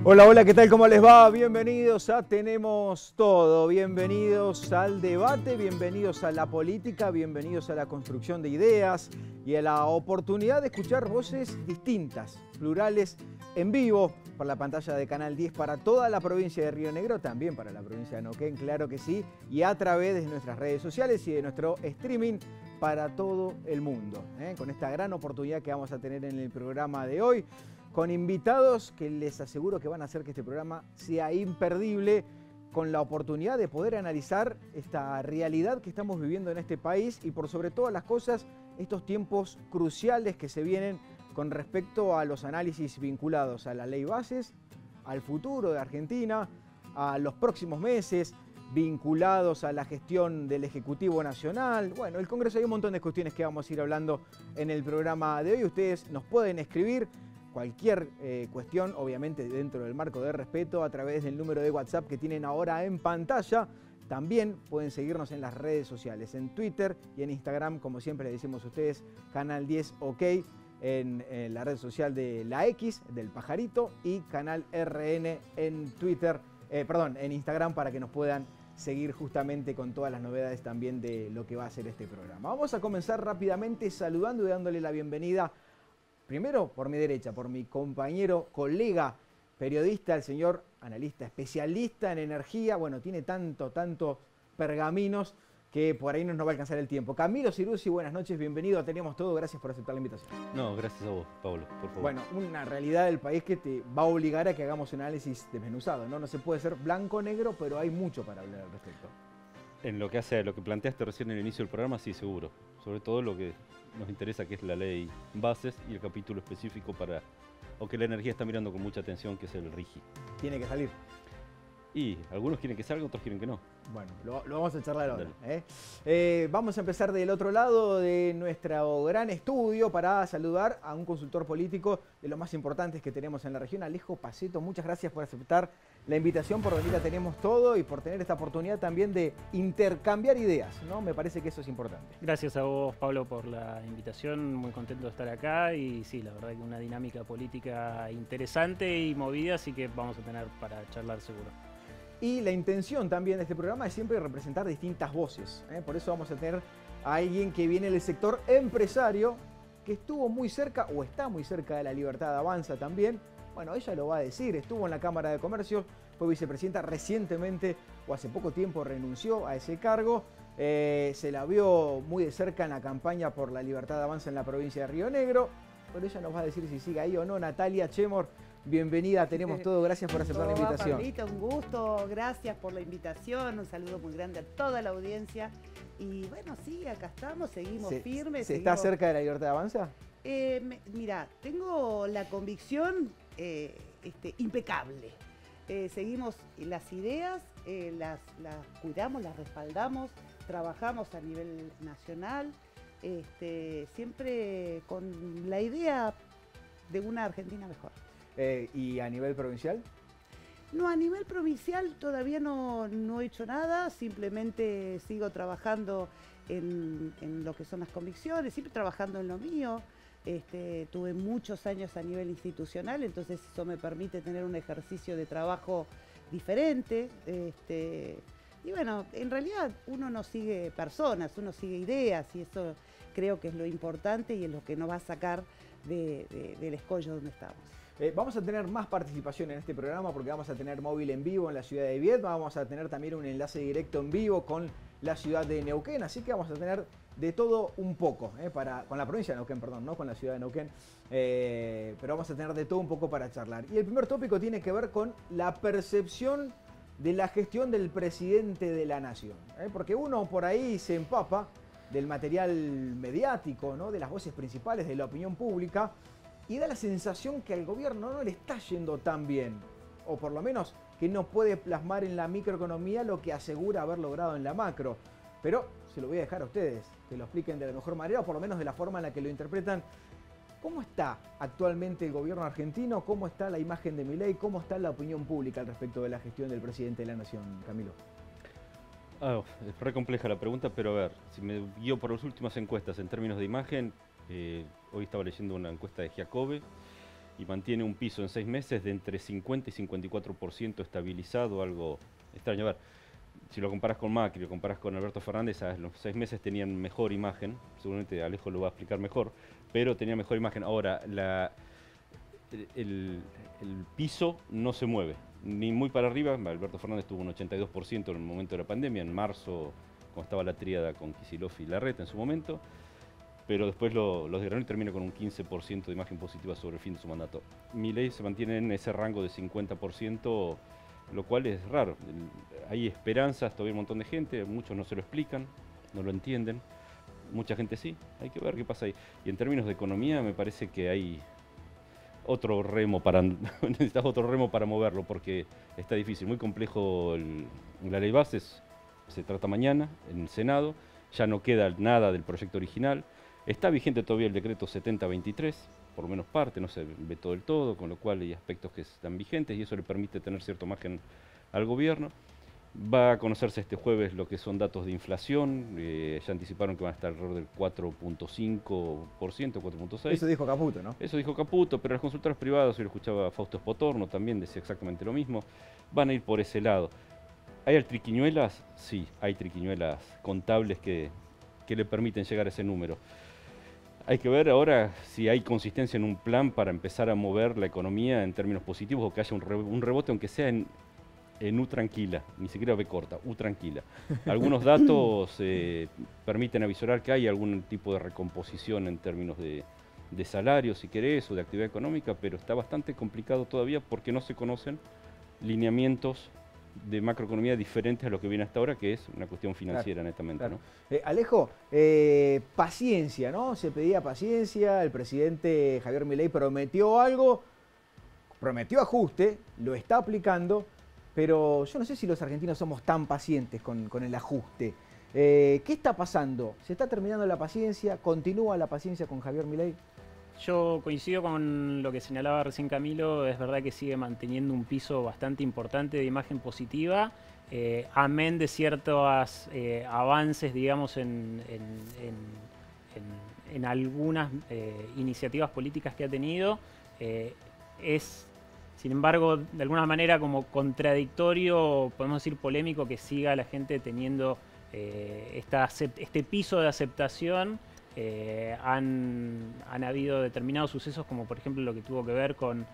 Hola, hola, ¿qué tal? ¿Cómo les va? Bienvenidos a Tenemos Todo, bienvenidos al debate, bienvenidos a la política, bienvenidos a la construcción de ideas y a la oportunidad de escuchar voces distintas, plurales, en vivo, por la pantalla de Canal 10 para toda la provincia de Río Negro, también para la provincia de Neuquén, claro que sí, y a través de nuestras redes sociales y de nuestro streaming para todo el mundo, con esta gran oportunidad que vamos a tener en el programa de hoy, con invitados que les aseguro que van a hacer que este programa sea imperdible, con la oportunidad de poder analizar esta realidad que estamos viviendo en este país y por sobre todas las cosas, estos tiempos cruciales que se vienen con respecto a los análisis vinculados a la ley bases, al futuro de Argentina, a los próximos meses, vinculados a la gestión del Ejecutivo Nacional. Bueno, el Congreso, hay un montón de cuestiones que vamos a ir hablando en el programa de hoy. Ustedes nos pueden escribir cualquier cuestión, obviamente dentro del marco de respeto, a través del número de WhatsApp que tienen ahora en pantalla. También pueden seguirnos en las redes sociales, en Twitter y en Instagram, como siempre les decimos a ustedes, Canal 10 OK, en la red social de la X, del Pajarito, y Canal RN en Twitter, en Instagram, para que nos puedan seguir justamente con todas las novedades también de lo que va a ser este programa. Vamos a comenzar rápidamente saludando y dándole la bienvenida, primero por mi derecha, por mi compañero, colega, periodista, el señor analista, especialista en energía. Bueno, tiene tanto pergaminos que por ahí no nos va a alcanzar el tiempo. Camilo Ciruzzi, buenas noches, bienvenido a Tenemos Todo, gracias por aceptar la invitación. No, gracias a vos, Pablo, por favor. Bueno, una realidad del país que te va a obligar a que hagamos un análisis desmenuzado, ¿no? No se puede ser blanco-negro, pero hay mucho para hablar al respecto. En lo que hace a lo que planteaste recién en el inicio del programa, sí, seguro. Sobre todo lo que nos interesa, que es la ley bases y el capítulo específico para, o que la energía está mirando con mucha atención, que es el RIGI. Tiene que salir. Y algunos quieren que salga, otros quieren que no. Bueno, lo vamos a charlar ahora. Vamos a empezar del otro lado de nuestro gran estudio para saludar a un consultor político de los más importantes que tenemos en la región, Alejo Pacetto. Muchas gracias por aceptar la invitación, por venir a Tenemos Todo y por tener esta oportunidad también de intercambiar ideas, ¿no? Me parece que eso es importante. Gracias a vos, Pablo, por la invitación. Muy contento de estar acá y sí, la verdad que una dinámica política interesante y movida, así que vamos a tener para charlar seguro. Y la intención también de este programa es siempre representar distintas voces. Por eso vamos a tener a alguien que viene del sector empresario, que estuvo muy cerca o está muy cerca de la Libertad Avanza también. Bueno, ella lo va a decir, estuvo en la Cámara de Comercio, fue vicepresidenta recientemente o hace poco tiempo renunció a ese cargo. Se la vio muy de cerca en la campaña por la Libertad Avanza en la provincia de Río Negro. Pero ella nos va a decir si sigue ahí o no. Natalia Chemor, bienvenida, Tenemos Todo, gracias por aceptar la invitación. Pablito, un gusto, gracias por la invitación, un saludo muy grande a toda la audiencia. Y bueno, sí, acá estamos, seguimos firmes. ¿Se está cerca de la Libertad Avanza? Mira, tengo la convicción impecable. Seguimos las ideas, las cuidamos, las respaldamos, trabajamos a nivel nacional, siempre con la idea de una Argentina mejor. ¿Y a nivel provincial? No, a nivel provincial todavía no he hecho nada, simplemente sigo trabajando en lo que son las convicciones, siempre trabajando en lo mío. Tuve muchos años a nivel institucional, entonces eso me permite tener un ejercicio de trabajo diferente. Y bueno, en realidad uno no sigue personas, uno sigue ideas y eso creo que es lo importante y es lo que nos va a sacar del escollo donde estamos. Vamos a tener más participación en este programa porque vamos a tener móvil en vivo en la ciudad de Viedma, vamos a tener también un enlace directo en vivo con la ciudad de Neuquén, así que vamos a tener de todo un poco, con la provincia de Neuquén, perdón, no con la ciudad de Neuquén, pero vamos a tener de todo un poco para charlar. Y el primer tópico tiene que ver con la percepción de la gestión del presidente de la nación, porque uno por ahí se empapa del material mediático, ¿no? De las voces principales de la opinión pública, y da la sensación que al gobierno no le está yendo tan bien, o por lo menos que no puede plasmar en la microeconomía lo que asegura haber logrado en la macro. Pero se lo voy a dejar a ustedes, que lo expliquen de la mejor manera, o por lo menos de la forma en la que lo interpretan. ¿Cómo está actualmente el gobierno argentino? ¿Cómo está la imagen de Milei? ¿Cómo está la opinión pública al respecto de la gestión del presidente de la nación, Camilo? Es re compleja la pregunta, pero a ver, si me guío por las últimas encuestas en términos de imagen, hoy estaba leyendo una encuesta de Giacobbe y mantiene un piso en 6 meses de entre 50 y 54% estabilizado, algo extraño. A ver, si lo comparas con Macri, lo comparas con Alberto Fernández, a los 6 meses tenían mejor imagen, seguramente Alejo lo va a explicar mejor, pero tenía mejor imagen. Ahora, el piso no se mueve, ni muy para arriba. Alberto Fernández tuvo un 82% en el momento de la pandemia, en marzo, cuando estaba la tríada con Kicillof y Larreta en su momento, pero después los de Granoli termina con un 15% de imagen positiva sobre el fin de su mandato. Milei se mantiene en ese rango de 50%, lo cual es raro. Hay esperanzas, todavía un montón de gente, muchos no se lo explican, no lo entienden, mucha gente sí, hay que ver qué pasa ahí. Y en términos de economía me parece que hay otro remo necesitas otro remo para moverlo, porque está difícil, muy complejo la ley bases, se trata mañana en el Senado, ya no queda nada del proyecto original. Está vigente todavía el decreto 7023, por lo menos parte, no se vetó del todo, con lo cual hay aspectos que están vigentes y eso le permite tener cierto margen al gobierno. Va a conocerse este jueves lo que son datos de inflación, ya anticiparon que van a estar alrededor del 4.5%, 4.6%. Eso dijo Caputo, ¿no? Eso dijo Caputo, pero las consultoras privadas, yo lo escuchaba a Fausto Spotorno, también decía exactamente lo mismo, van a ir por ese lado. ¿Hay triquiñuelas? Sí, hay triquiñuelas contables que le permiten llegar a ese número. Hay que ver ahora si hay consistencia en un plan para empezar a mover la economía en términos positivos o que haya un rebote, aunque sea en U tranquila, ni siquiera B corta, U tranquila. Algunos datos permiten avisorar que hay algún tipo de recomposición en términos de salarios, si querés, o de actividad económica, pero está bastante complicado todavía porque no se conocen lineamientos de macroeconomía diferentes a lo que viene hasta ahora, que es una cuestión financiera, claro, netamente. Claro. ¿No? Alejo, paciencia, ¿no? Se pedía paciencia, el presidente Javier Milei prometió algo, prometió ajuste, lo está aplicando, pero yo no sé si los argentinos somos tan pacientes con el ajuste. ¿Qué está pasando? ¿Se está terminando la paciencia? ¿Continúa la paciencia con Javier Milei? Yo coincido con lo que señalaba recién Camilo, es verdad que sigue manteniendo un piso bastante importante de imagen positiva, amén de ciertos avances, digamos, en algunas iniciativas políticas que ha tenido. Es, sin embargo, de alguna manera como contradictorio, podemos decir polémico, que siga la gente teniendo este piso de aceptación. Han habido determinados sucesos como por ejemplo lo que tuvo que ver con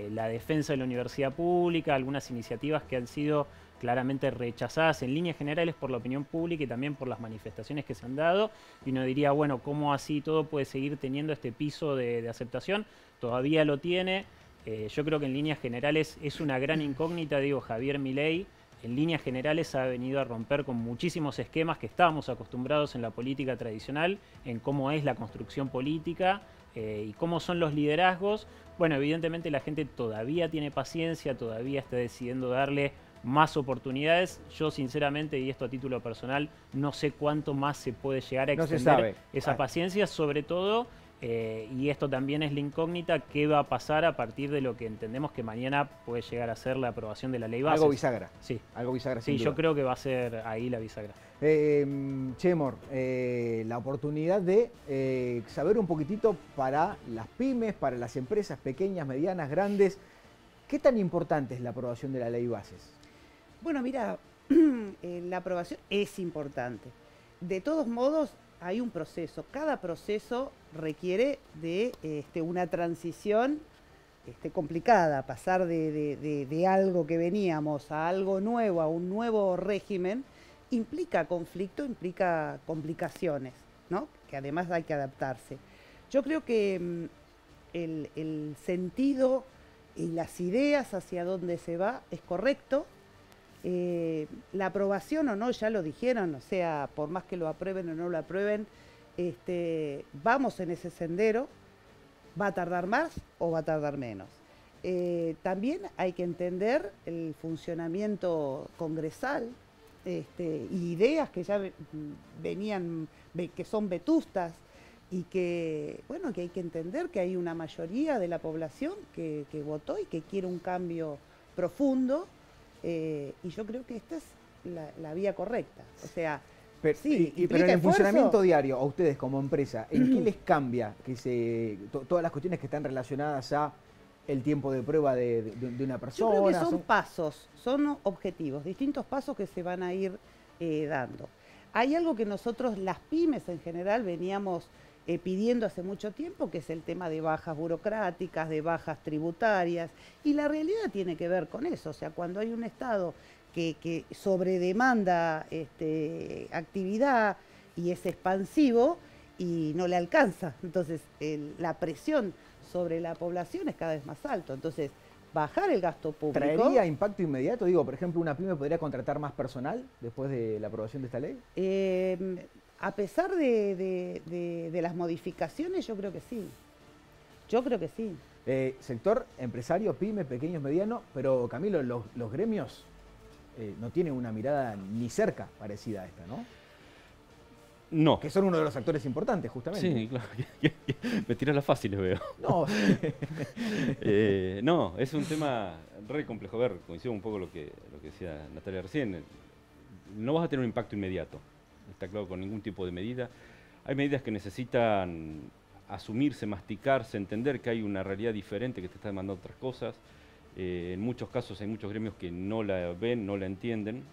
la defensa de la universidad pública, algunas iniciativas que han sido claramente rechazadas en líneas generales por la opinión pública y también por las manifestaciones que se han dado, y uno diría, bueno, ¿cómo así todo puede seguir teniendo este piso de aceptación? Todavía lo tiene. Yo creo que en líneas generales es una gran incógnita, digo, Javier Milei en líneas generales ha venido a romper con muchísimos esquemas que estábamos acostumbrados en la política tradicional, en cómo es la construcción política y cómo son los liderazgos. Bueno, evidentemente la gente todavía tiene paciencia, todavía está decidiendo darle más oportunidades. Yo sinceramente, y esto a título personal, no sé cuánto más se puede llegar a extender esa paciencia, sobre todo, y esto también es la incógnita, qué va a pasar a partir de lo que entendemos que mañana puede llegar a ser la aprobación de la ley base. Algo bisagra. Sí. Algo bisagra. Sí, yo creo que va a ser ahí la bisagra. Chemor, la oportunidad de saber un poquitito para las pymes, para las empresas pequeñas, medianas, grandes, ¿qué tan importante es la aprobación de la ley bases? Bueno, mira, la aprobación es importante. De todos modos, hay un proceso. Cada proceso requiere de una transición complicada. Pasar de algo que veníamos a algo nuevo, a un nuevo régimen, implica conflicto, implica complicaciones, ¿no? Que además hay que adaptarse. Yo creo que el sentido y las ideas hacia dónde se va es correcto. La aprobación o no, ya lo dijeron, o sea, por más que lo aprueben o no lo aprueben, vamos en ese sendero. ¿Va a tardar más o va a tardar menos? También hay que entender el funcionamiento congresal, y ideas que ya venían, que son vetustas, y que, bueno, que hay que entender que hay una mayoría de la población que votó y que quiere un cambio profundo. Y yo creo que esta es la vía correcta. O sea, pero, sí, pero en el funcionamiento diario, a ustedes como empresa, ¿en qué les cambia que todas las cuestiones que están relacionadas a el tiempo de prueba de una persona. Yo creo que son pasos, son objetivos, distintos pasos que se van a ir dando. Hay algo que nosotros, las pymes en general, veníamos pidiendo hace mucho tiempo, que es el tema de bajas burocráticas, de bajas tributarias, y la realidad tiene que ver con eso. O sea, cuando hay un Estado que sobredemanda actividad y es expansivo y no le alcanza, entonces la presión sobre la población es cada vez más alto. Entonces, bajar el gasto público... ¿Traería impacto inmediato? Digo, por ejemplo, ¿una pyme podría contratar más personal después de la aprobación de esta ley? A pesar de las modificaciones, yo creo que sí. Yo creo que sí. Sector empresario, pyme, pequeños, medianos, pero Camilo, los gremios no tienen una mirada ni cerca parecida a esta, ¿no? No. Que son uno de los actores importantes, justamente. Sí, claro. Me tiras las fáciles, veo. No. No, es un tema re complejo. A ver, coincido un poco lo que decía Natalia recién. No vas a tener un impacto inmediato, está claro, con ningún tipo de medida. Hay medidas que necesitan asumirse, masticarse, entender que hay una realidad diferente que te está demandando otras cosas. En muchos casos hay muchos gremios que no la ven, no la entienden,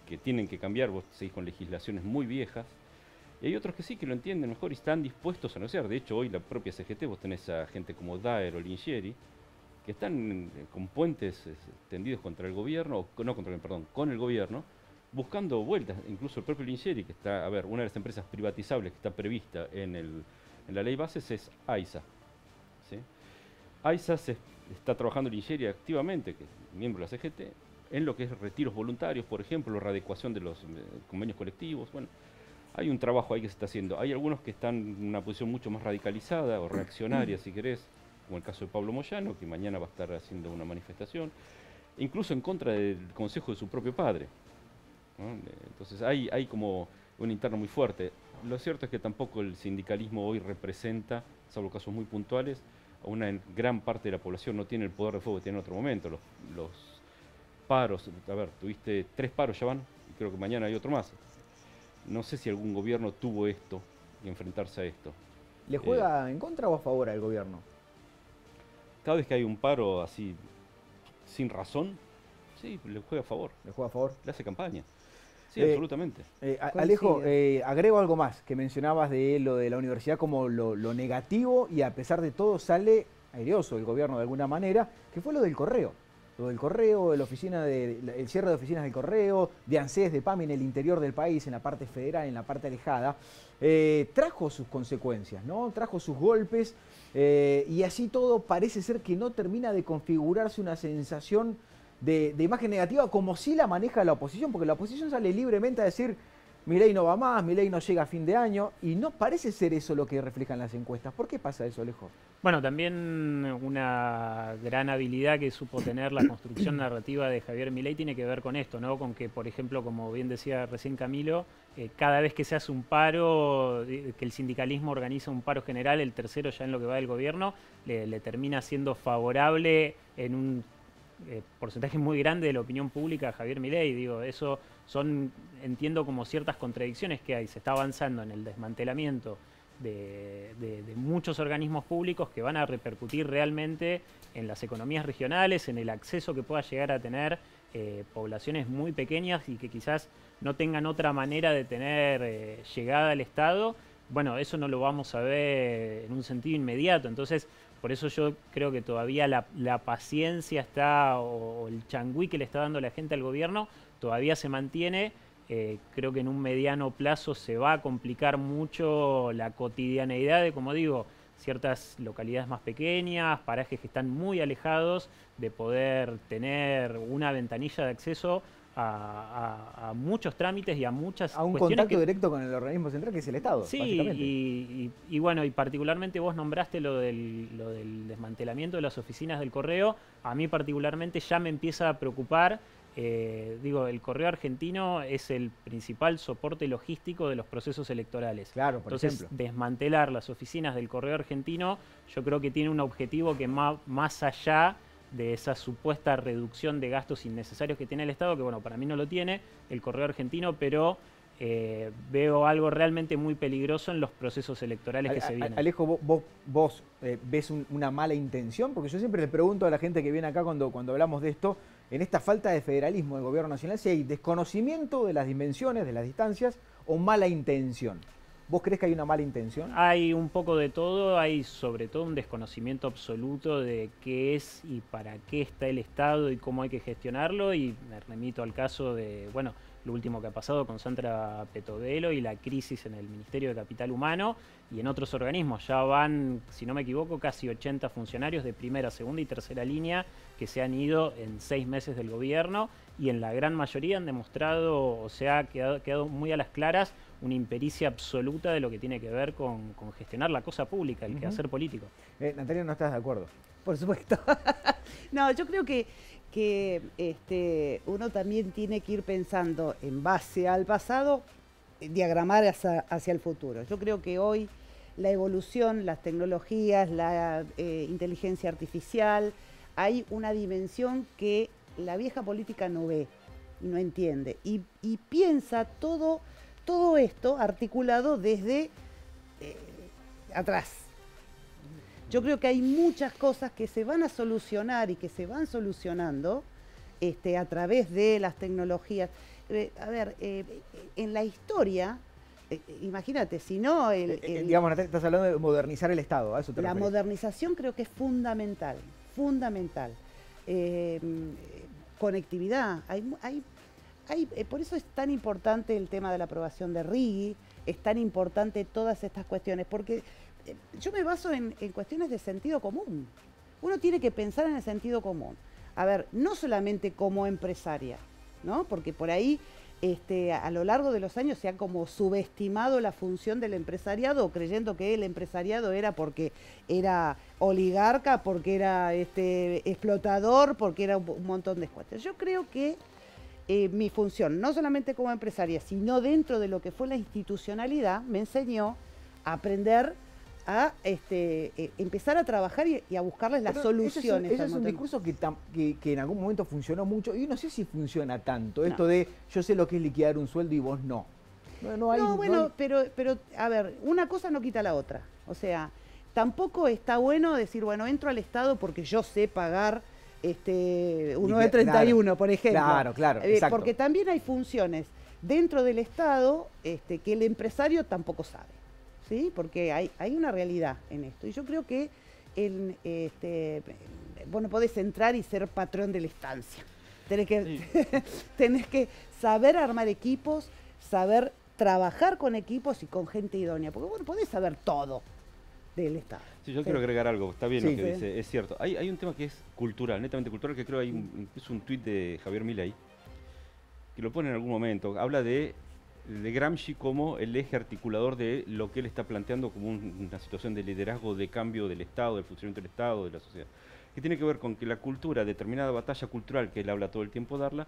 que tienen que cambiar. Vos seguís con legislaciones muy viejas. Y hay otros que sí, que lo entienden mejor y están dispuestos a negociar. De hecho, hoy la propia CGT, vos tenés a gente como Daer o Lingieri, que están con puentes tendidos contra el gobierno, con el gobierno, buscando vueltas. Incluso el propio Lingieri, que está, a ver, una de las empresas privatizables que está prevista en la ley bases es AISA. ¿Sí? AISA está trabajando Lingieri activamente, que es miembro de la CGT, en lo que es retiros voluntarios, por ejemplo, la readecuación de los convenios colectivos. Bueno, hay un trabajo ahí que se está haciendo. Hay algunos que están en una posición mucho más radicalizada o reaccionaria, si querés, como el caso de Pablo Moyano, que mañana va a estar haciendo una manifestación, incluso en contra del consejo de su propio padre, ¿no? Entonces hay como una interna muy fuerte. Lo cierto es que tampoco el sindicalismo hoy representa, salvo casos muy puntuales, a una gran parte de la población. No tiene el poder de fuego que tiene en otro momento. Los paros, a ver, tuviste 3 paros ya van, y creo que mañana hay otro más. No sé si algún gobierno tuvo esto y enfrentarse a esto. ¿Le juega en contra o a favor al gobierno? Cada vez que hay un paro así, sin razón, sí, le juega a favor. ¿Le juega a favor? Le hace campaña. Sí, absolutamente. Alejo, agrego algo más, que mencionabas de lo de la universidad como lo negativo, y a pesar de todo sale aireoso el gobierno de alguna manera, que fue lo del correo. Lo del correo, el cierre de oficinas del correo, de ANSES, de PAMI en el interior del país, en la parte federal, en la parte alejada, trajo sus consecuencias, ¿no? Trajo sus golpes, y así todo parece ser que no termina de configurarse una sensación de imagen negativa como si la maneja la oposición, porque la oposición sale libremente a decir: Milei no va más, Milei no llega a fin de año, y no parece ser eso lo que reflejan las encuestas. ¿Por qué pasa eso, Alejo? Bueno, también una gran habilidad que supo tener la construcción narrativa de Javier Milei tiene que ver con esto, ¿no? Con que, por ejemplo, como bien decía recién Camilo, cada vez que se hace un paro, que el sindicalismo organiza un paro general, el tercero ya en lo que va del gobierno, le termina siendo favorable en un porcentaje muy grande de la opinión pública a Javier Milei. Digo, eso entiendo como ciertas contradicciones que hay. Se está avanzando en el desmantelamiento de muchos organismos públicos que van a repercutir realmente en las economías regionales, en el acceso que pueda llegar a tener poblaciones muy pequeñas y que quizás no tengan otra manera de tener llegada al Estado. Bueno, eso no lo vamos a ver en un sentido inmediato. Entonces, por eso yo creo que todavía la paciencia está, o el changüí que le está dando la gente al gobierno, todavía se mantiene. Creo que en un mediano plazo se va a complicar mucho la cotidianeidad de, como digo, ciertas localidades más pequeñas, parajes que están muy alejados de poder tener una ventanilla de acceso a muchos trámites y a muchas a un contacto directo con el organismo central, que es el Estado. Sí, básicamente. Y bueno, y particularmente vos nombraste lo del desmantelamiento de las oficinas del correo. A mí particularmente ya me empieza a preocupar. Digo, el correo argentino es el principal soporte logístico de los procesos electorales. Claro, por Entonces, ejemplo. desmantelar las oficinas del correo argentino, yo creo que tiene un objetivo que más allá de esa supuesta reducción de gastos innecesarios que tiene el Estado, que bueno, para mí no lo tiene el correo argentino, pero veo algo realmente muy peligroso en los procesos electorales que se vienen. Alejo, vos ves una mala intención, porque yo siempre le pregunto a la gente que viene acá cuando hablamos de esto, en esta falta de federalismo del gobierno nacional, si hay desconocimiento de las dimensiones, de las distancias, o mala intención. ¿Vos crees que hay una mala intención? Hay un poco de todo, hay sobre todo un desconocimiento absoluto de qué es y para qué está el Estado y cómo hay que gestionarlo, y me remito al caso de, bueno, lo último que ha pasado con Sandra Petovelo y la crisis en el Ministerio de Capital Humano y en otros organismos. Ya van, si no me equivoco, casi 80 funcionarios de primera, segunda y tercera línea que se han ido en 6 meses del gobierno, y en la gran mayoría han demostrado, o sea, ha quedado muy a las claras una impericia absoluta de lo que tiene que ver con gestionar la cosa pública, el quehacer político. Natalia, ¿no estás de acuerdo? Por supuesto. No, yo creo que uno también tiene que ir pensando en base al pasado, diagramar hacia el futuro. Yo creo que hoy la evolución, las tecnologías, la inteligencia artificial, hay una dimensión que la vieja política no ve y no entiende. Y piensa todo esto articulado desde atrás. Yo creo que hay muchas cosas que se van a solucionar y que se van solucionando a través de las tecnologías. En la historia, imagínate, si no... digamos, estás hablando de modernizar el Estado, ¿a eso te referís? Modernización creo que es fundamental, fundamental. Conectividad, por eso es tan importante el tema de la aprobación de RIGI, es tan importante todas estas cuestiones, porque yo me baso en cuestiones de sentido común. Uno tiene que pensar en el sentido común. A ver, no solamente como empresaria, ¿no? Porque por ahí a lo largo de los años se ha como subestimado la función del empresariado, creyendo que el empresariado era porque era oligarca, porque era explotador, porque era un montón de cuestiones. Yo creo que mi función, no solamente como empresaria, sino dentro de lo que fue la institucionalidad, me enseñó a aprender a empezar a trabajar y a buscarles las soluciones. Ese es un discurso que en algún momento funcionó mucho, y no sé si funciona tanto, esto de yo sé lo que es liquidar un sueldo y vos no. Pero a ver, una cosa no quita la otra. O sea, tampoco está bueno decir, bueno, entro al Estado porque yo sé pagar un 931, por ejemplo. Claro, exacto. Porque también hay funciones dentro del Estado que el empresario tampoco sabe. ¿Sí? Porque hay una realidad en esto. Y yo creo que podés entrar y ser patrón de la estancia. Tenés que saber armar equipos, saber trabajar con equipos y con gente idónea. Porque bueno, podés saber todo del Estado. Sí, yo quiero agregar algo. Está bien lo que dice, es cierto. Hay un tema que es cultural, netamente cultural, que creo hay incluso un tuit de Javier Milei, que lo pone en algún momento. Habla de Gramsci como el eje articulador de lo que él está planteando como una situación de liderazgo, de cambio del Estado, del funcionamiento del Estado, de la sociedad, que tiene que ver con que la cultura, determinada batalla cultural que él habla todo el tiempo darla,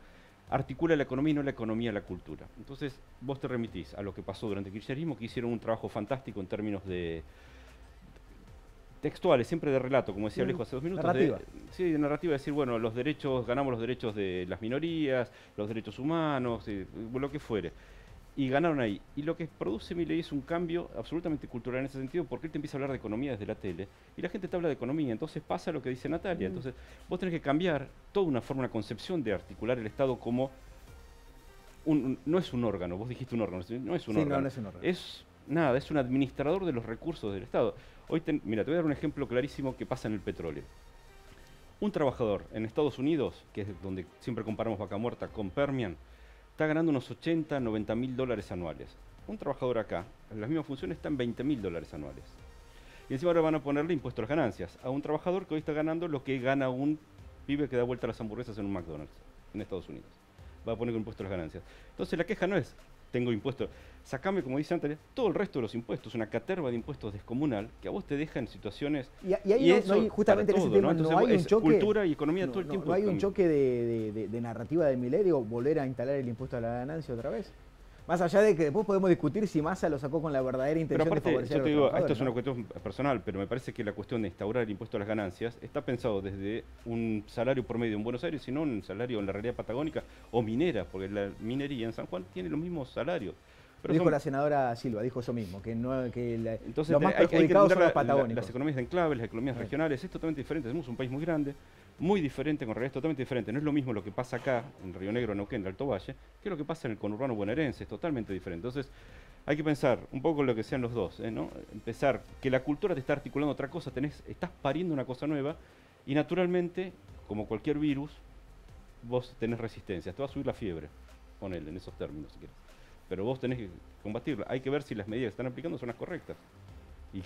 articula la economía y no la economía la cultura. Entonces vos te remitís a lo que pasó durante el kirchnerismo, que hicieron un trabajo fantástico en términos de textuales, siempre de relato, como decía Alejo hace 2 minutos. Narrativa. De narrativa, decir, bueno, los derechos, ganamos los derechos de las minorías, los derechos humanos, lo que fuere. Y ganaron ahí. Y lo que produce Milei es un cambio absolutamente cultural en ese sentido, porque él te empieza a hablar de economía desde la tele, y la gente te habla de economía, entonces pasa lo que dice Natalia. Entonces vos tenés que cambiar toda una forma, una concepción de articular el Estado como no es un órgano, vos dijiste un órgano, no es un órgano. No es un órgano. Es un administrador de los recursos del Estado. Hoy mira, te voy a dar un ejemplo clarísimo que pasa en el petróleo. Un trabajador en Estados Unidos, que es donde siempre comparamos Vaca Muerta con Permian, está ganando unos 80, 90 mil dólares anuales. Un trabajador acá, en las mismas funciones, está en 20 mil dólares anuales. Y encima ahora van a ponerle impuesto a las ganancias a un trabajador que hoy está ganando lo que gana un pibe que da vuelta a las hamburguesas en un McDonald's en Estados Unidos. Va a poner impuesto a las ganancias. Entonces la queja no es, tengo impuestos, sacame, como dice Antalia, todo el resto de los impuestos, una caterva de impuestos descomunal que a vos te deja en situaciones... Y ahí no hay, justamente en ese tema, ¿no? no hay un choque... Cultura y economía todo el tiempo. ¿No hay un choque de narrativa de Milei, digo, volver a instalar el impuesto a la ganancia otra vez? Más allá de que después podemos discutir si Massa lo sacó con la verdadera intención pero aparte, de favorecer yo te a los digo, trabajadores, esto es una cuestión personal, pero me parece que la cuestión de instaurar el impuesto a las ganancias está pensado desde un salario promedio en Buenos Aires, sino un salario en la realidad patagónica o minera, porque la minería en San Juan tiene los mismos salarios. Pero dijo la senadora Silva, dijo eso mismo, que, entonces, los más hay que perjudicados son entender los patagónicos. las economías de enclaves, las economías regionales, es totalmente diferente. Somos un país muy grande, muy diferente, con realidades totalmente diferentes. No es lo mismo lo que pasa acá, en Río Negro, Neuquén, Alto Valle, que lo que pasa en el conurbano bonaerense, es totalmente diferente. Entonces, hay que pensar un poco en lo que sean los dos, ¿no? Empezar, que la cultura te está articulando otra cosa, estás pariendo una cosa nueva, y naturalmente, como cualquier virus, vos tenés resistencias, te va a subir la fiebre, ponele en esos términos si quieres. Pero vos tenés que combatirla. Hay que ver si las medidas que están aplicando son las correctas. Y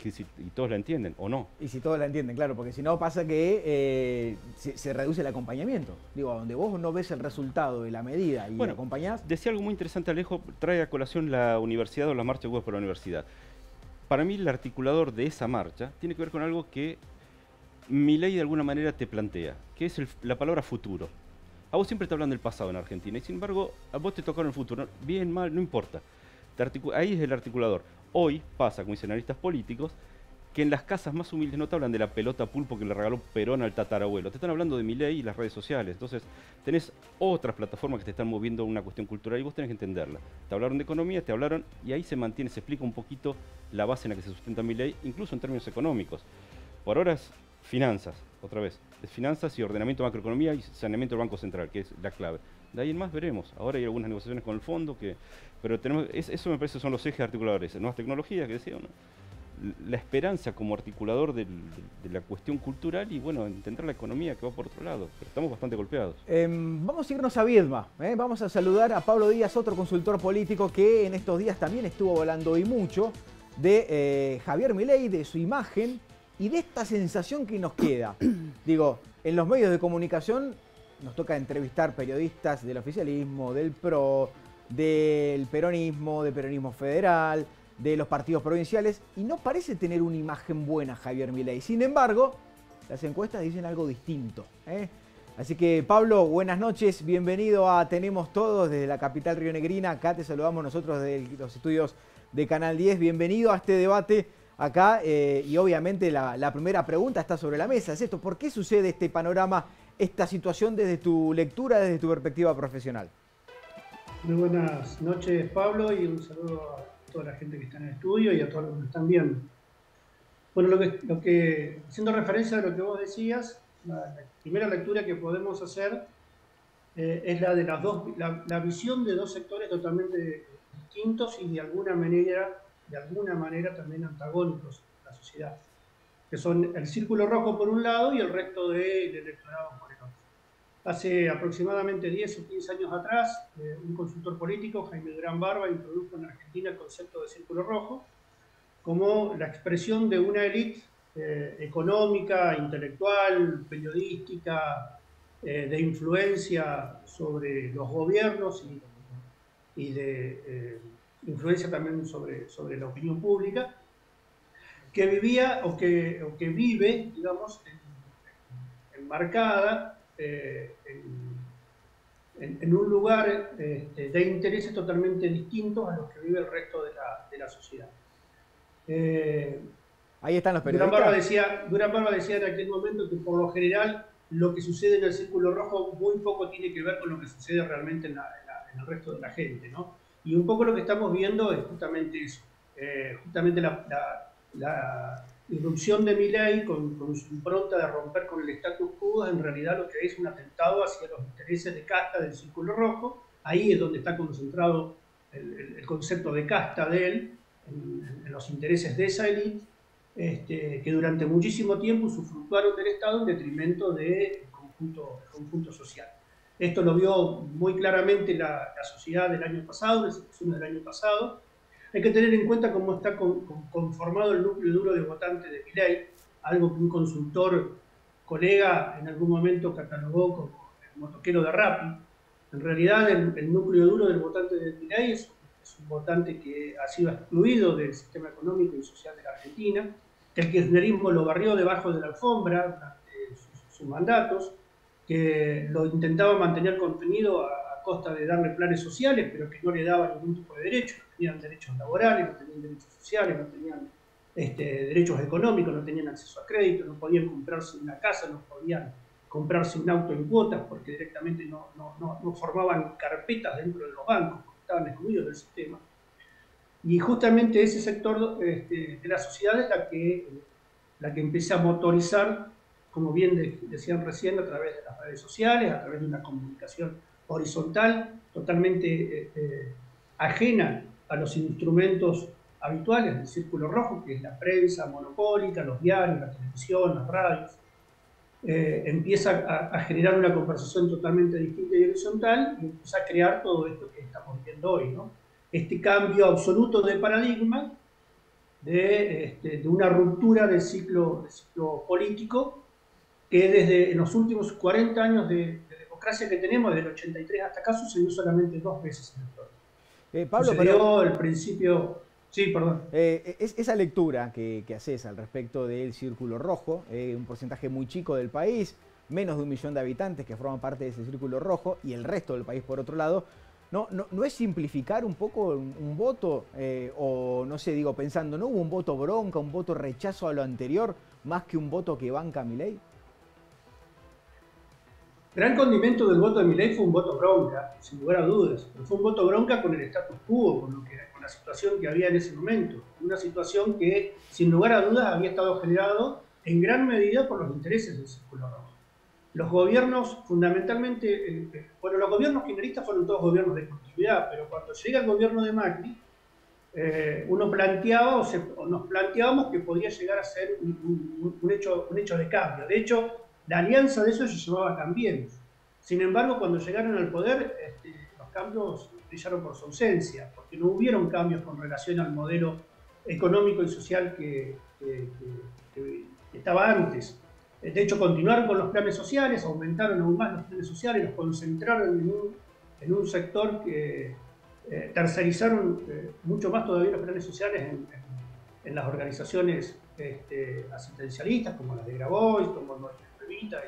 todos la entienden o no. Y si todos la entienden, claro, porque si no pasa que se reduce el acompañamiento. Digo, donde vos no ves el resultado de la medida y la acompañás. Decía algo muy interesante Alejo, trae a colación la universidad o la marcha web por la universidad. Para mí el articulador de esa marcha tiene que ver con algo que Milei de alguna manera te plantea, que es la palabra futuro. A vos siempre te hablan del pasado en Argentina y sin embargo a vos te tocaron el futuro, bien, mal, no importa. Ahí es el articulador. Hoy pasa, como dicen analistas políticos, que en las casas más humildes no te hablan de la pelota pulpo que le regaló Perón al tatarabuelo, te están hablando de Milei y las redes sociales. Entonces tenés otras plataformas que te están moviendo una cuestión cultural y vos tenés que entenderla. Te hablaron de economía, te hablaron y ahí se mantiene, se explica un poquito la base en la que se sustenta Milei, incluso en términos económicos. Por ahora es finanzas, otra vez, es finanzas y ordenamiento de macroeconomía y saneamiento del Banco Central, que es la clave. De ahí en más veremos. Ahora hay algunas negociaciones con el fondo, pero eso me parece son los ejes articuladores. Nuevas tecnologías, que decía, ¿no? La esperanza como articulador de la cuestión cultural y, bueno, entender la economía que va por otro lado. Pero estamos bastante golpeados. Vamos a irnos a Viedma. Vamos a saludar a Pablo Díaz, otro consultor político que en estos días también estuvo hablando y mucho de Javier Milei, de su imagen y de esta sensación que nos queda. Digo, en los medios de comunicación nos toca entrevistar periodistas del oficialismo, del PRO, del peronismo federal, de los partidos provinciales, y no parece tener una imagen buena Javier Milei. Sin embargo, las encuestas dicen algo distinto. Así que, Pablo, buenas noches, bienvenido a Tenemos Todos desde la capital rionegrina. Acá te saludamos nosotros desde los estudios de Canal 10. Bienvenido a este debate acá, y obviamente la primera pregunta está sobre la mesa. Es esto, ¿por qué sucede este panorama, esta situación desde tu lectura, desde tu perspectiva profesional? Muy buenas noches, Pablo, y un saludo a toda la gente que está en el estudio y a todos los que nos están viendo. Bueno, haciendo referencia a lo que vos decías, la primera lectura que podemos hacer es la de la visión de dos sectores totalmente distintos y de alguna manera también antagónicos en la sociedad, que son el círculo rojo por un lado y el resto del electorado por el otro. Hace aproximadamente 10 o 15 años atrás, un consultor político, Jaime Durán Barba, introdujo en Argentina el concepto de círculo rojo como la expresión de una élite económica, intelectual, periodística, de influencia sobre los gobiernos y de influencia también sobre la opinión pública, que vivía o que vive, digamos, enmarcada en un lugar de intereses totalmente distintos a los que vive el resto de la sociedad. Ahí están los periodistas. Durán Barba decía en aquel momento que por lo general lo que sucede en el círculo rojo muy poco tiene que ver con lo que sucede realmente en el resto de la gente, ¿no? Y un poco lo que estamos viendo es justamente eso, justamente la irrupción de Milei con su impronta de romper con el status quo, en realidad lo que es un atentado hacia los intereses de casta del círculo rojo. Ahí es donde está concentrado el concepto de casta de él, en los intereses de esa élite, que durante muchísimo tiempo usufructuaron del Estado en detrimento del conjunto social. Esto lo vio muy claramente la sociedad del año pasado, las elecciones del año pasado. Hay que tener en cuenta cómo está conformado el núcleo duro de votantes de Milei, algo que un consultor colega en algún momento catalogó como el motoquero de Rappi. En realidad el núcleo duro del votante de Milei es un votante que ha sido excluido del sistema económico y social de la Argentina, que el kirchnerismo lo barrió debajo de la alfombra durante sus mandatos, que lo intentaba mantener contenido a costa de darle planes sociales, pero que no le daba ningún tipo de derecho. No tenían derechos laborales, no tenían derechos sociales, no tenían derechos económicos, no tenían acceso a crédito, no podían comprarse una casa, no podían comprarse un auto en cuotas porque directamente no formaban carpetas dentro de los bancos, estaban excluidos del sistema. Y justamente ese sector de la sociedad es la que empieza a motorizar, como bien decían recién, a través de las redes sociales, a través de una comunicación horizontal, totalmente ajena a los instrumentos habituales del círculo rojo, que es la prensa monopólica, los diarios, la televisión, las radios. Empieza a generar una conversación totalmente distinta y horizontal y empieza a crear todo esto que estamos viendo hoy, ¿no? Este cambio absoluto de paradigma de una ruptura del ciclo político que desde los últimos 40 años de democracia que tenemos, desde el 83 hasta acá, sucedió solamente 2 veces en la historia. Pablo, sucedió el principio... Sí, perdón. Esa lectura que haces al respecto del Círculo Rojo, un porcentaje muy chico del país, menos de 1 millón de habitantes que forman parte de ese Círculo Rojo y el resto del país por otro lado, ¿no es simplificar un poco un voto? O no sé, digo, pensando, ¿no hubo un voto bronca, un voto rechazo a lo anterior, más que un voto que banca a Milei? Gran condimento del voto de Milei fue un voto bronca, sin lugar a dudas, pero fue un voto bronca con el status quo, con la situación que había en ese momento. Una situación que, sin lugar a dudas, había estado generado en gran medida por los intereses del Círculo Rojo. Los gobiernos, fundamentalmente, los gobiernos kirchneristas fueron todos gobiernos de continuidad, pero cuando llega el gobierno de Macri, uno planteaba o nos planteábamos que podía llegar a ser un hecho de cambio. De hecho, la alianza de eso se llamaba Cambiemos. Sin embargo, cuando llegaron al poder, los cambios brillaron por su ausencia, porque no hubieron cambios con relación al modelo económico y social que estaba antes. De hecho, continuaron con los planes sociales, aumentaron aún más los planes sociales, los concentraron en un sector que tercerizaron mucho más todavía los planes sociales en las organizaciones asistencialistas, como las de Grabois, como Nuestra Revita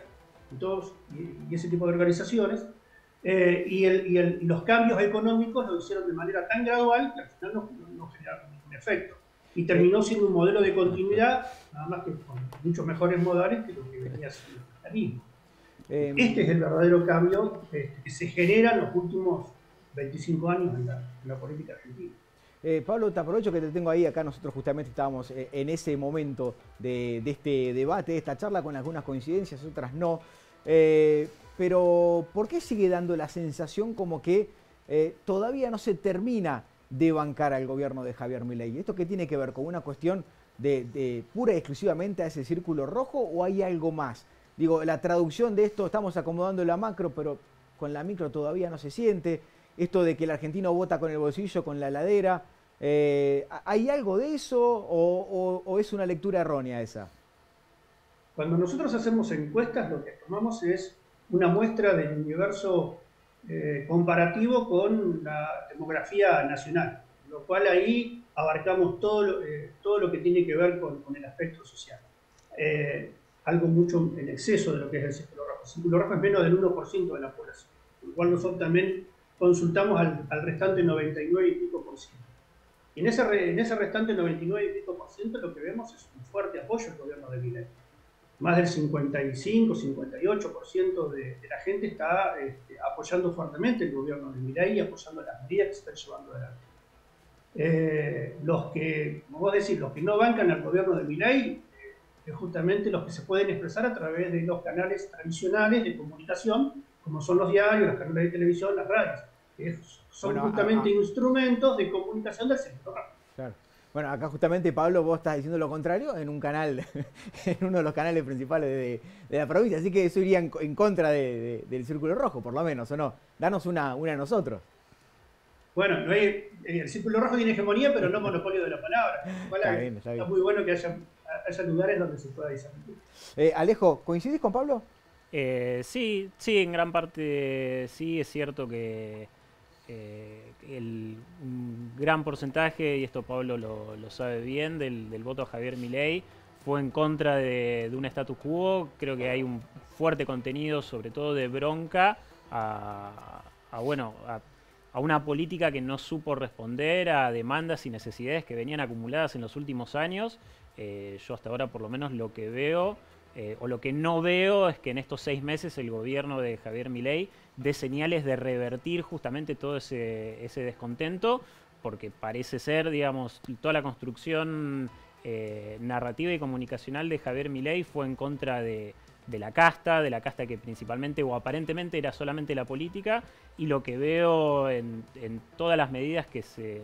y ese tipo de organizaciones. Y los cambios económicos lo hicieron de manera tan gradual que al final no generaron ningún efecto. Y terminó siendo un modelo de continuidad, nada más que con muchos mejores modales que lo que venía siendo el capitalismo. Este es el verdadero cambio que se genera en los últimos 25 años en la política argentina. Pablo, te aprovecho que te tengo ahí. Acá nosotros justamente estábamos en ese momento de este debate, de esta charla, con algunas coincidencias, otras no. Pero ¿por qué sigue dando la sensación como que todavía no se termina de bancar al gobierno de Javier Milei? ¿Esto qué tiene que ver con una cuestión de pura y exclusivamente a ese círculo rojo o hay algo más? Digo, la traducción de esto, estamos acomodando la macro, pero con la micro todavía no se siente. Esto de que el argentino vota con el bolsillo, con la heladera. ¿Hay algo de eso o es una lectura errónea esa? Cuando nosotros hacemos encuestas, lo que tomamos es una muestra del universo comparativo con la demografía nacional, lo cual ahí abarcamos todo lo que tiene que ver con el aspecto social. Algo mucho en exceso de lo que es el Círculo Rojo. El Círculo Rojo es menos del 1% de la población, con lo cual nosotros también consultamos al restante 99 y pico por ciento. Y en ese restante 99 y pico por ciento lo que vemos es un fuerte apoyo al gobierno de Milei. Más del 55, 58% de la gente está apoyando fuertemente el gobierno de Milei y apoyando las medidas que se están llevando adelante. Los que, como vos decís, los que no bancan al gobierno de Milei, es justamente los que se pueden expresar a través de los canales tradicionales de comunicación, como son los diarios, los canales de televisión, las radios, que son justamente instrumentos de comunicación del sector. Claro. Bueno, acá justamente, Pablo, vos estás diciendo lo contrario en un canal, en uno de los canales principales de la provincia, así que eso iría en contra del Círculo Rojo, por lo menos, ¿o no? Danos una a nosotros. Bueno, el Círculo Rojo tiene hegemonía, pero no monopolio de la palabra. Está muy bueno que haya lugares donde se pueda discernir. Alejo, ¿coincidís con Pablo? Sí, en gran parte sí, es cierto que un gran porcentaje, y esto Pablo lo sabe bien, del voto a Javier Milei fue en contra de un status quo. Creo que hay un fuerte contenido, sobre todo de bronca, a una política que no supo responder a demandas y necesidades que venían acumuladas en los últimos años. Yo hasta ahora por lo menos lo que veo, o lo que no veo, es que en estos 6 meses el gobierno de Javier Milei dé señales de revertir justamente todo ese descontento, porque parece ser, digamos, toda la construcción narrativa y comunicacional de Javier Milei fue en contra de la casta que principalmente o aparentemente era solamente la política, y lo que veo en todas las medidas que se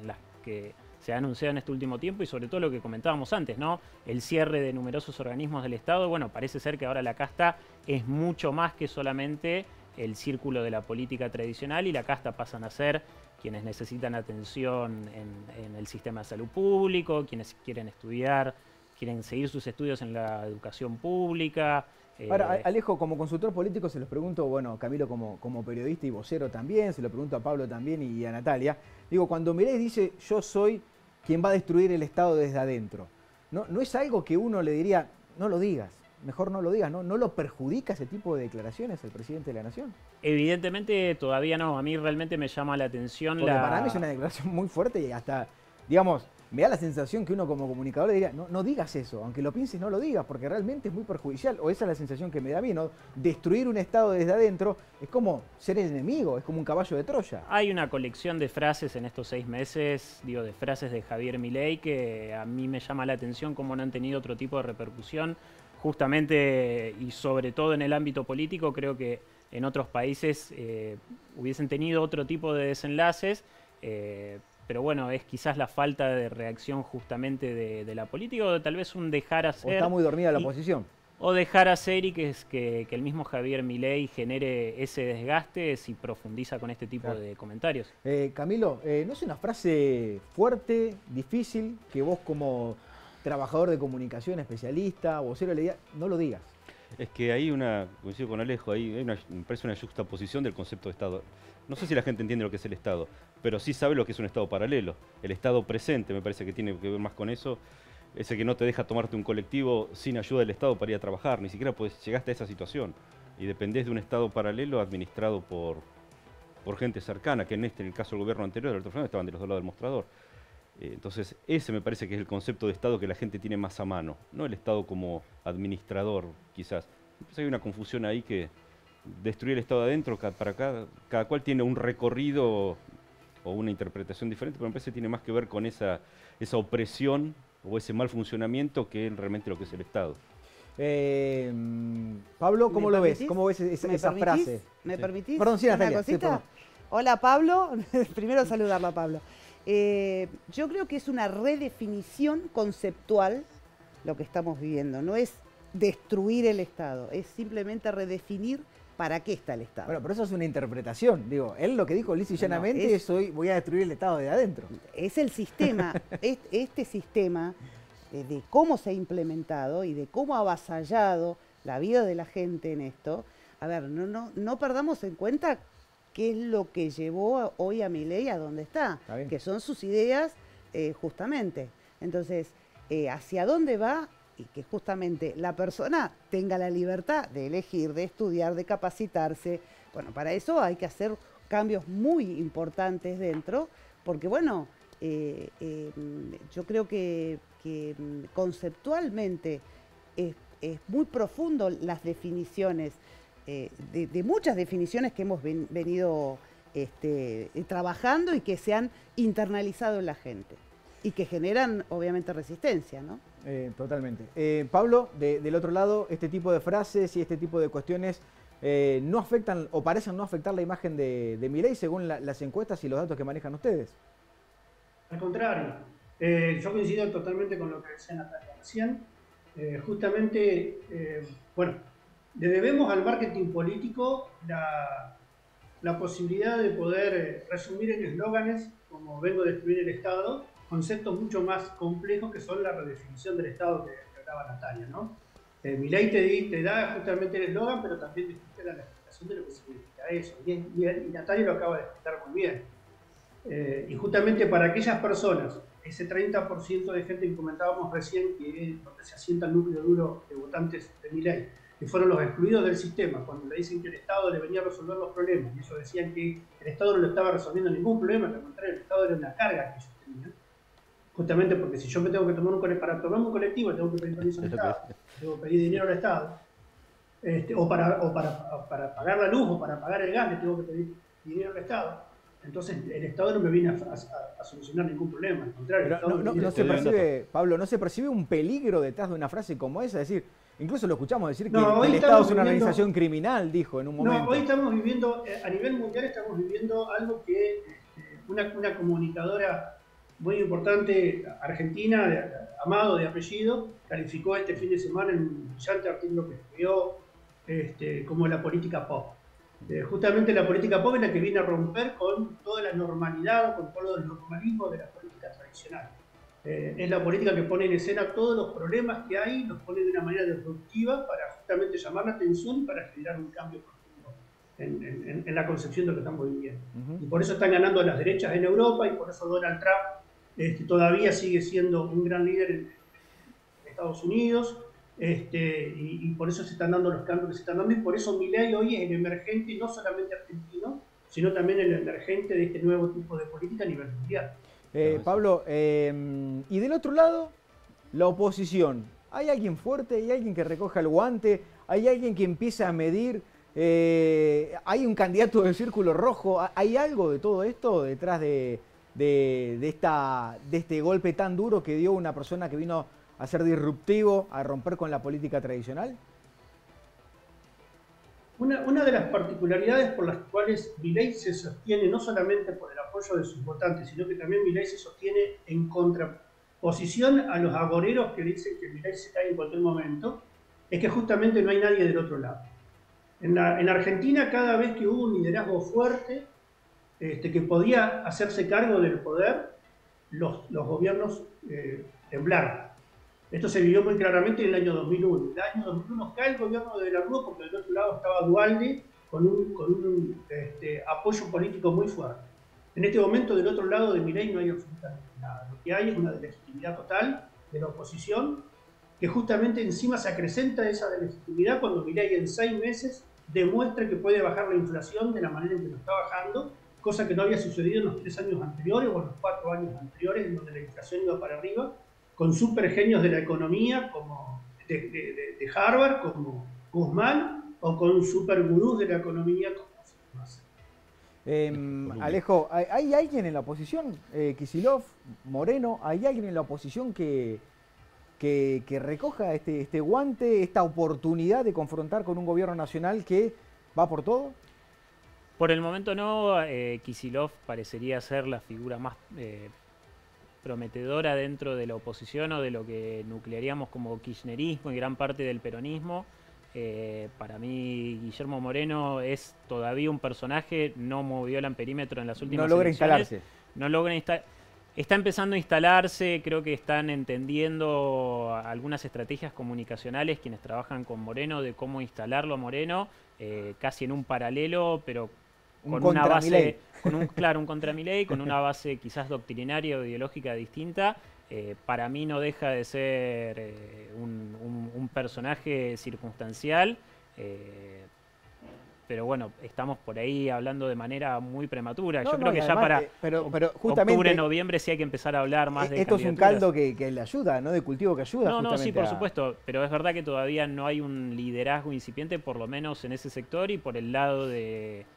ha anunciado en este último tiempo, y sobre todo lo que comentábamos antes, ¿no? El cierre de numerosos organismos del Estado, bueno, parece ser que ahora la casta es mucho más que solamente el círculo de la política tradicional, y la casta pasan a ser quienes necesitan atención en el sistema de salud público, quienes quieren estudiar, quieren seguir sus estudios en la educación pública. Ahora, Alejo, como consultor político se los pregunto, bueno, Camilo como periodista y vocero también, se lo pregunto a Pablo también y a Natalia. Digo, cuando Milei dice, yo soy quien va a destruir el Estado desde adentro, ¿no es algo que uno le diría, no lo digas? Mejor no lo digas, ¿no? ¿No lo perjudica ese tipo de declaraciones el presidente de la Nación? Evidentemente todavía no. A mí realmente me llama la atención Porque para mí es una declaración muy fuerte y hasta, digamos, me da la sensación que uno como comunicador le diría, no digas eso, aunque lo pienses no lo digas, porque realmente es muy perjudicial, o esa es la sensación que me da a mí, ¿no? Destruir un Estado desde adentro es como ser el enemigo, es como un caballo de Troya. Hay una colección de frases en estos 6 meses, de frases de Javier Milei que a mí me llama la atención cómo no han tenido otro tipo de repercusión, justamente y sobre todo en el ámbito político. Creo que en otros países hubiesen tenido otro tipo de desenlaces, pero bueno, es quizás la falta de reacción justamente de la política, o tal vez un dejar hacer. O está muy dormida la oposición. O dejar hacer, y que el mismo Javier Milei genere ese desgaste si profundiza con este tipo de comentarios. Camilo, ¿no es una frase fuerte, difícil, que vos como trabajador de comunicación, especialista, vocero, le digas, no lo digas? Es que coincido con Alejo, me parece una juxtaposición del concepto de Estado. No sé si la gente entiende lo que es el Estado, pero sí sabe lo que es un Estado paralelo. El Estado presente me parece que tiene que ver más con eso. Ese que no te deja tomarte un colectivo sin ayuda del Estado para ir a trabajar. Ni siquiera llegaste a esa situación. Y dependés de un Estado paralelo administrado por gente cercana, que en el caso del gobierno anterior, Alberto Fernández, estaban de los dos lados del mostrador. Entonces, ese me parece que es el concepto de Estado que la gente tiene más a mano. No el Estado como administrador, quizás. Entonces hay una confusión ahí que destruir el Estado adentro, cada cual tiene un recorrido o una interpretación diferente, pero me parece que tiene más que ver con esa opresión o ese mal funcionamiento que es realmente lo que es el Estado. Pablo, ¿cómo lo ves? ¿Cómo ves esa frase? ¿Me permitís? Perdón, sí, Natalia. ¿Una cosita? Hola, Pablo. Primero saludarlo a Pablo. Yo creo que es una redefinición conceptual lo que estamos viviendo. No es destruir el Estado, es simplemente redefinir para qué está el Estado. Bueno, pero eso es una interpretación. Digo, él lo que dijo lisa y llanamente es hoy voy a destruir el Estado de adentro. Es el sistema, este sistema de cómo se ha implementado y de cómo ha avasallado la vida de la gente en esto. A ver, no perdamos en cuenta qué es lo que llevó hoy a Milei a donde está, que son sus ideas justamente. Entonces, ¿hacia dónde va? Y que justamente la persona tenga la libertad de elegir, de estudiar, de capacitarse. Bueno, para eso hay que hacer cambios muy importantes dentro, porque bueno, yo creo que conceptualmente es muy profundo las definiciones, de muchas definiciones que hemos venido trabajando y que se han internalizado en la gente y que generan obviamente resistencia, ¿no? Totalmente. Pablo, del otro lado, este tipo de frases y este tipo de cuestiones no afectan o parecen no afectar la imagen de Milei según las encuestas y los datos que manejan ustedes. Al contrario, yo coincido totalmente con lo que decía Natalia recién. Justamente, bueno, le debemos al marketing político la posibilidad de poder resumir en eslóganes como vengo a destruir el Estado, conceptos mucho más complejos que son la redefinición del Estado que hablaba Natalia, ¿no? Milei te da justamente el eslogan, pero también te explica la explicación de lo que significa eso. Y Natalia lo acaba de explicar muy bien. Y justamente para aquellas personas, ese 30% de gente que comentábamos recién, que es donde se asienta el núcleo duro de votantes de Milei, que fueron los excluidos del sistema, cuando le dicen que el Estado le venía a resolver los problemas, y ellos decían que el Estado no le estaba resolviendo ningún problema, al contrario, el Estado era una carga que ellos tenían. Justamente porque si yo me tengo que tomar para tomar un colectivo, tengo que pedir permiso al Estado, tengo que pedir dinero al Estado, o para pagar la luz o para pagar el gas, le tengo que pedir dinero al Estado. Entonces el Estado no me viene a solucionar ningún problema, al contrario. Pero no se percibe, Pablo, ¿no se percibe un peligro detrás de una frase como esa? Es decir, incluso lo escuchamos decir que el Estado es una organización criminal, dijo en un momento. No, hoy estamos viviendo, a nivel mundial estamos viviendo algo que una comunicadora muy importante, argentina, Amado de apellido, calificó este fin de semana en un brillante artículo que escribió como la política pop. Justamente la política pop es la que viene a romper con toda la normalidad, con todo el normalismo de la política tradicional. Es la política que pone en escena todos los problemas que hay, los pone de una manera disruptiva para justamente llamar la atención y para generar un cambio profundo en la concepción de lo que estamos viviendo. Y por eso están ganando las derechas en Europa y por eso Donald Trump todavía sigue siendo un gran líder en Estados Unidos. Y por eso se están dando los cambios que se están dando y por eso Milei hoy es el emergente no solamente argentino, sino también el emergente de este nuevo tipo de política a nivel mundial. Pablo, y del otro lado, la oposición. ¿Hay alguien fuerte? ¿Hay alguien que recoja el guante? ¿Hay alguien que empieza a medir? ¿Hay un candidato del Círculo Rojo? ¿Hay algo de todo esto detrás de este golpe tan duro que dio una persona que vino a ser disruptivo, a romper con la política tradicional? Una de las particularidades por las cuales Milei se sostiene, no solamente por el apoyo de sus votantes, sino que también Milei se sostiene en contraposición a los agoreros que dicen que Milei se cae en cualquier momento, es que justamente no hay nadie del otro lado. En Argentina, cada vez que hubo un liderazgo fuerte, que podía hacerse cargo del poder, los gobiernos temblaron. Esto se vivió muy claramente en el año 2001. En el año 2001 cae el gobierno de la Rúa porque del otro lado estaba Duhalde con un apoyo político muy fuerte. En este momento del otro lado de Milei no hay absolutamente nada. Lo que hay es una legitimidad total de la oposición que justamente encima se acrecenta esa legitimidad cuando Milei en 6 meses demuestra que puede bajar la inflación de la manera en que lo está bajando, cosa que no había sucedido en los 3 años anteriores o en los 4 años anteriores, en donde la inflación iba para arriba, con supergenios de la economía como de Harvard, como Guzmán, o con supergurús de la economía como Alejo, ¿hay alguien en la oposición? Kicillof, Moreno, ¿hay alguien en la oposición que recoja este guante, esta oportunidad de confrontar con un gobierno nacional que va por todo? Por el momento no. Kicillof parecería ser la figura más prometedora dentro de la oposición o de lo que nuclearíamos como kirchnerismo y gran parte del peronismo. Para mí Guillermo Moreno es todavía un personaje, no movió el amperímetro en las últimas elecciones. No logra instalarse. Está empezando a instalarse, creo que están entendiendo algunas estrategias comunicacionales quienes trabajan con Moreno de cómo instalarlo a Moreno, casi en un paralelo, pero con una base, un contra Milei, con una base quizás doctrinaria o ideológica distinta. Para mí no deja de ser un personaje circunstancial, pero bueno, estamos por ahí hablando de manera muy prematura. Yo creo que ya para justamente, octubre, noviembre sí hay que empezar a hablar más de esto es un caldo que le ayuda, ¿no? De cultivo que ayuda. No, sí, por supuesto, pero es verdad que todavía no hay un liderazgo incipiente, por lo menos en ese sector, y por el lado de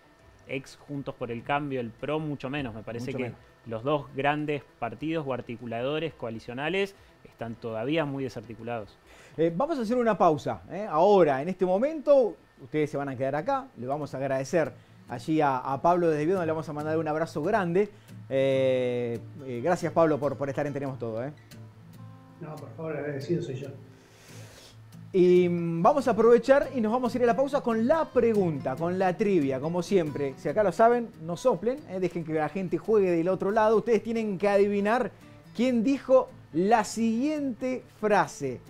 ex Juntos por el Cambio, el PRO, mucho menos. Me parece que los dos grandes partidos o articuladores coalicionales están todavía muy desarticulados. Vamos a hacer una pausa. Ahora, en este momento, ustedes se van a quedar acá. Le vamos a agradecer allí a Pablo desde Viedma, le vamos a mandar un abrazo grande. Gracias, Pablo, por estar en Tenemos Todo. No, por favor, agradecido soy yo. Y vamos a aprovechar y nos vamos a ir a la pausa con la pregunta, con la trivia, como siempre. Si acá lo saben, no soplen, dejen que la gente juegue del otro lado. Ustedes tienen que adivinar quién dijo la siguiente frase.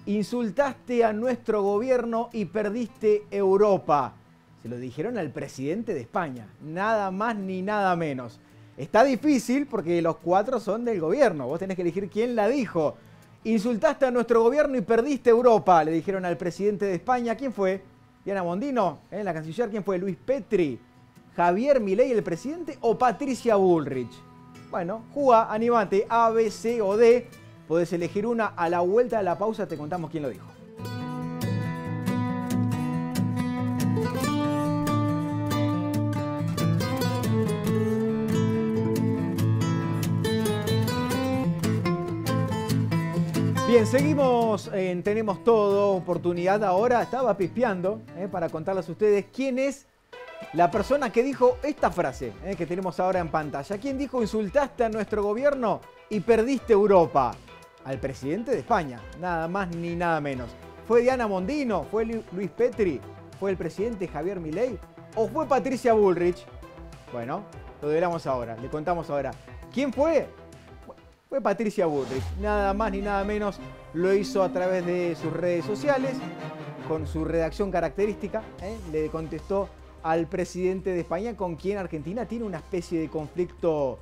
Insultaste a nuestro gobierno y perdiste Europa. Se lo dijeron al presidente de España, nada más ni nada menos. Está difícil porque los 4 son del gobierno. Vos tenés que elegir quién la dijo. Insultaste a nuestro gobierno y perdiste Europa, le dijeron al presidente de España. ¿Quién fue? Diana Mondino, la canciller. ¿Quién fue? Luis Petri, Javier Milei, el presidente, o Patricia Bullrich. Bueno, jugá, animate, A, B, C o D. Podés elegir una. A la vuelta de la pausa te contamos quién lo dijo. Bien, seguimos en Tenemos Todo, oportunidad ahora. Estaba pispeando para contarles a ustedes quién es la persona que dijo esta frase que tenemos ahora en pantalla. ¿Quién dijo insultaste a nuestro gobierno y perdiste Europa? Al presidente de España, nada más ni nada menos. ¿Fue Diana Mondino? ¿Fue Luis Petri? ¿Fue el presidente Javier Milei? ¿O fue Patricia Bullrich? Bueno, lo veremos ahora, le contamos ahora. ¿Quién fue? Fue Patricia Bullrich, nada más ni nada menos. Lo hizo a través de sus redes sociales, con su redacción característica. Le contestó al presidente de España, con quien Argentina tiene una especie de conflicto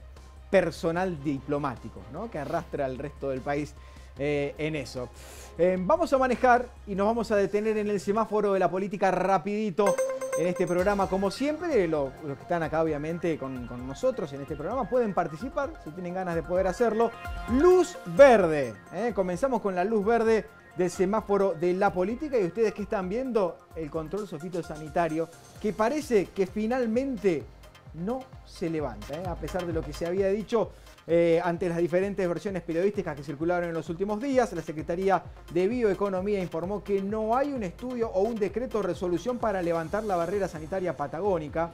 personal diplomático, ¿no? Que arrastra al resto del país en eso. Vamos a manejar y nos vamos a detener en el semáforo de la política rapidito en este programa. Como siempre, los que están acá obviamente con nosotros en este programa pueden participar si tienen ganas de poder hacerlo. Luz verde. Comenzamos con la luz verde del semáforo de la política y ustedes que están viendo el control fitosanitario que parece que finalmente no se levanta, a pesar de lo que se había dicho ante las diferentes versiones periodísticas que circularon en los últimos días. La Secretaría de Bioeconomía informó que no hay un estudio o un decreto o resolución para levantar la barrera sanitaria patagónica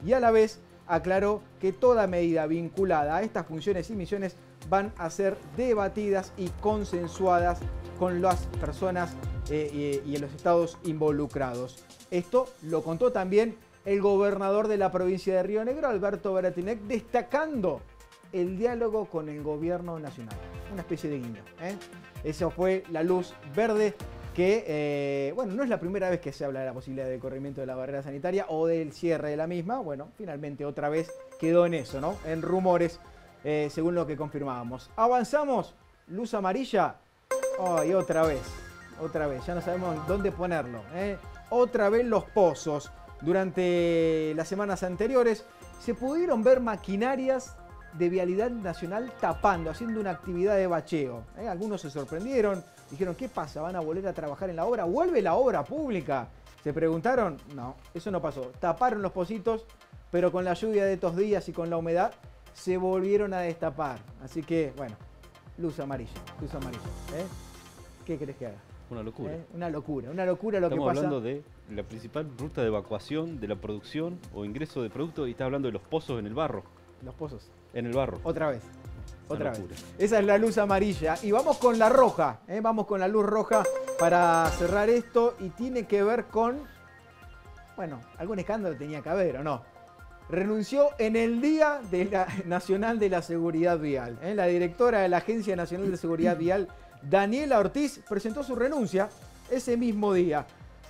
y a la vez aclaró que toda medida vinculada a estas funciones y misiones van a ser debatidas y consensuadas con las personas y en los estados involucrados. Esto lo contó también el gobernador de la provincia de Río Negro, Alberto Baratinec, destacando el diálogo con el gobierno nacional. Una especie de guiño. Eso fue la luz verde que, bueno, no es la primera vez que se habla de la posibilidad de corrimiento de la barrera sanitaria o del cierre de la misma. Bueno, finalmente otra vez quedó en eso, ¿no? En rumores, según lo que confirmábamos. Avanzamos, luz amarilla. Y otra vez, ya no sabemos dónde ponerlo. Otra vez los pozos. Durante las semanas anteriores se pudieron ver maquinarias de Vialidad Nacional tapando, haciendo una actividad de bacheo. Algunos se sorprendieron, dijeron, ¿qué pasa? ¿Van a volver a trabajar en la obra? ¿Vuelve la obra pública? ¿Se preguntaron? No, eso no pasó. Taparon los pocitos, pero con la lluvia de estos días y con la humedad se volvieron a destapar. Así que, bueno, luz amarilla. ¿Qué querés que haga? Una locura. Una locura lo que pasa. Estamos hablando de la principal ruta de evacuación de la producción o ingreso de producto y está hablando de los pozos en el barro. Los pozos. En el barro. Otra vez. Esa es la luz amarilla. Y vamos con la roja. Vamos con la luz roja para cerrar esto. Y tiene que ver con... Bueno, algún escándalo tenía que haber, ¿o no? Renunció en el Día Nacional de la Seguridad Vial. La directora de la Agencia Nacional de Seguridad Vial, Daniela Ortiz, presentó su renuncia ese mismo día,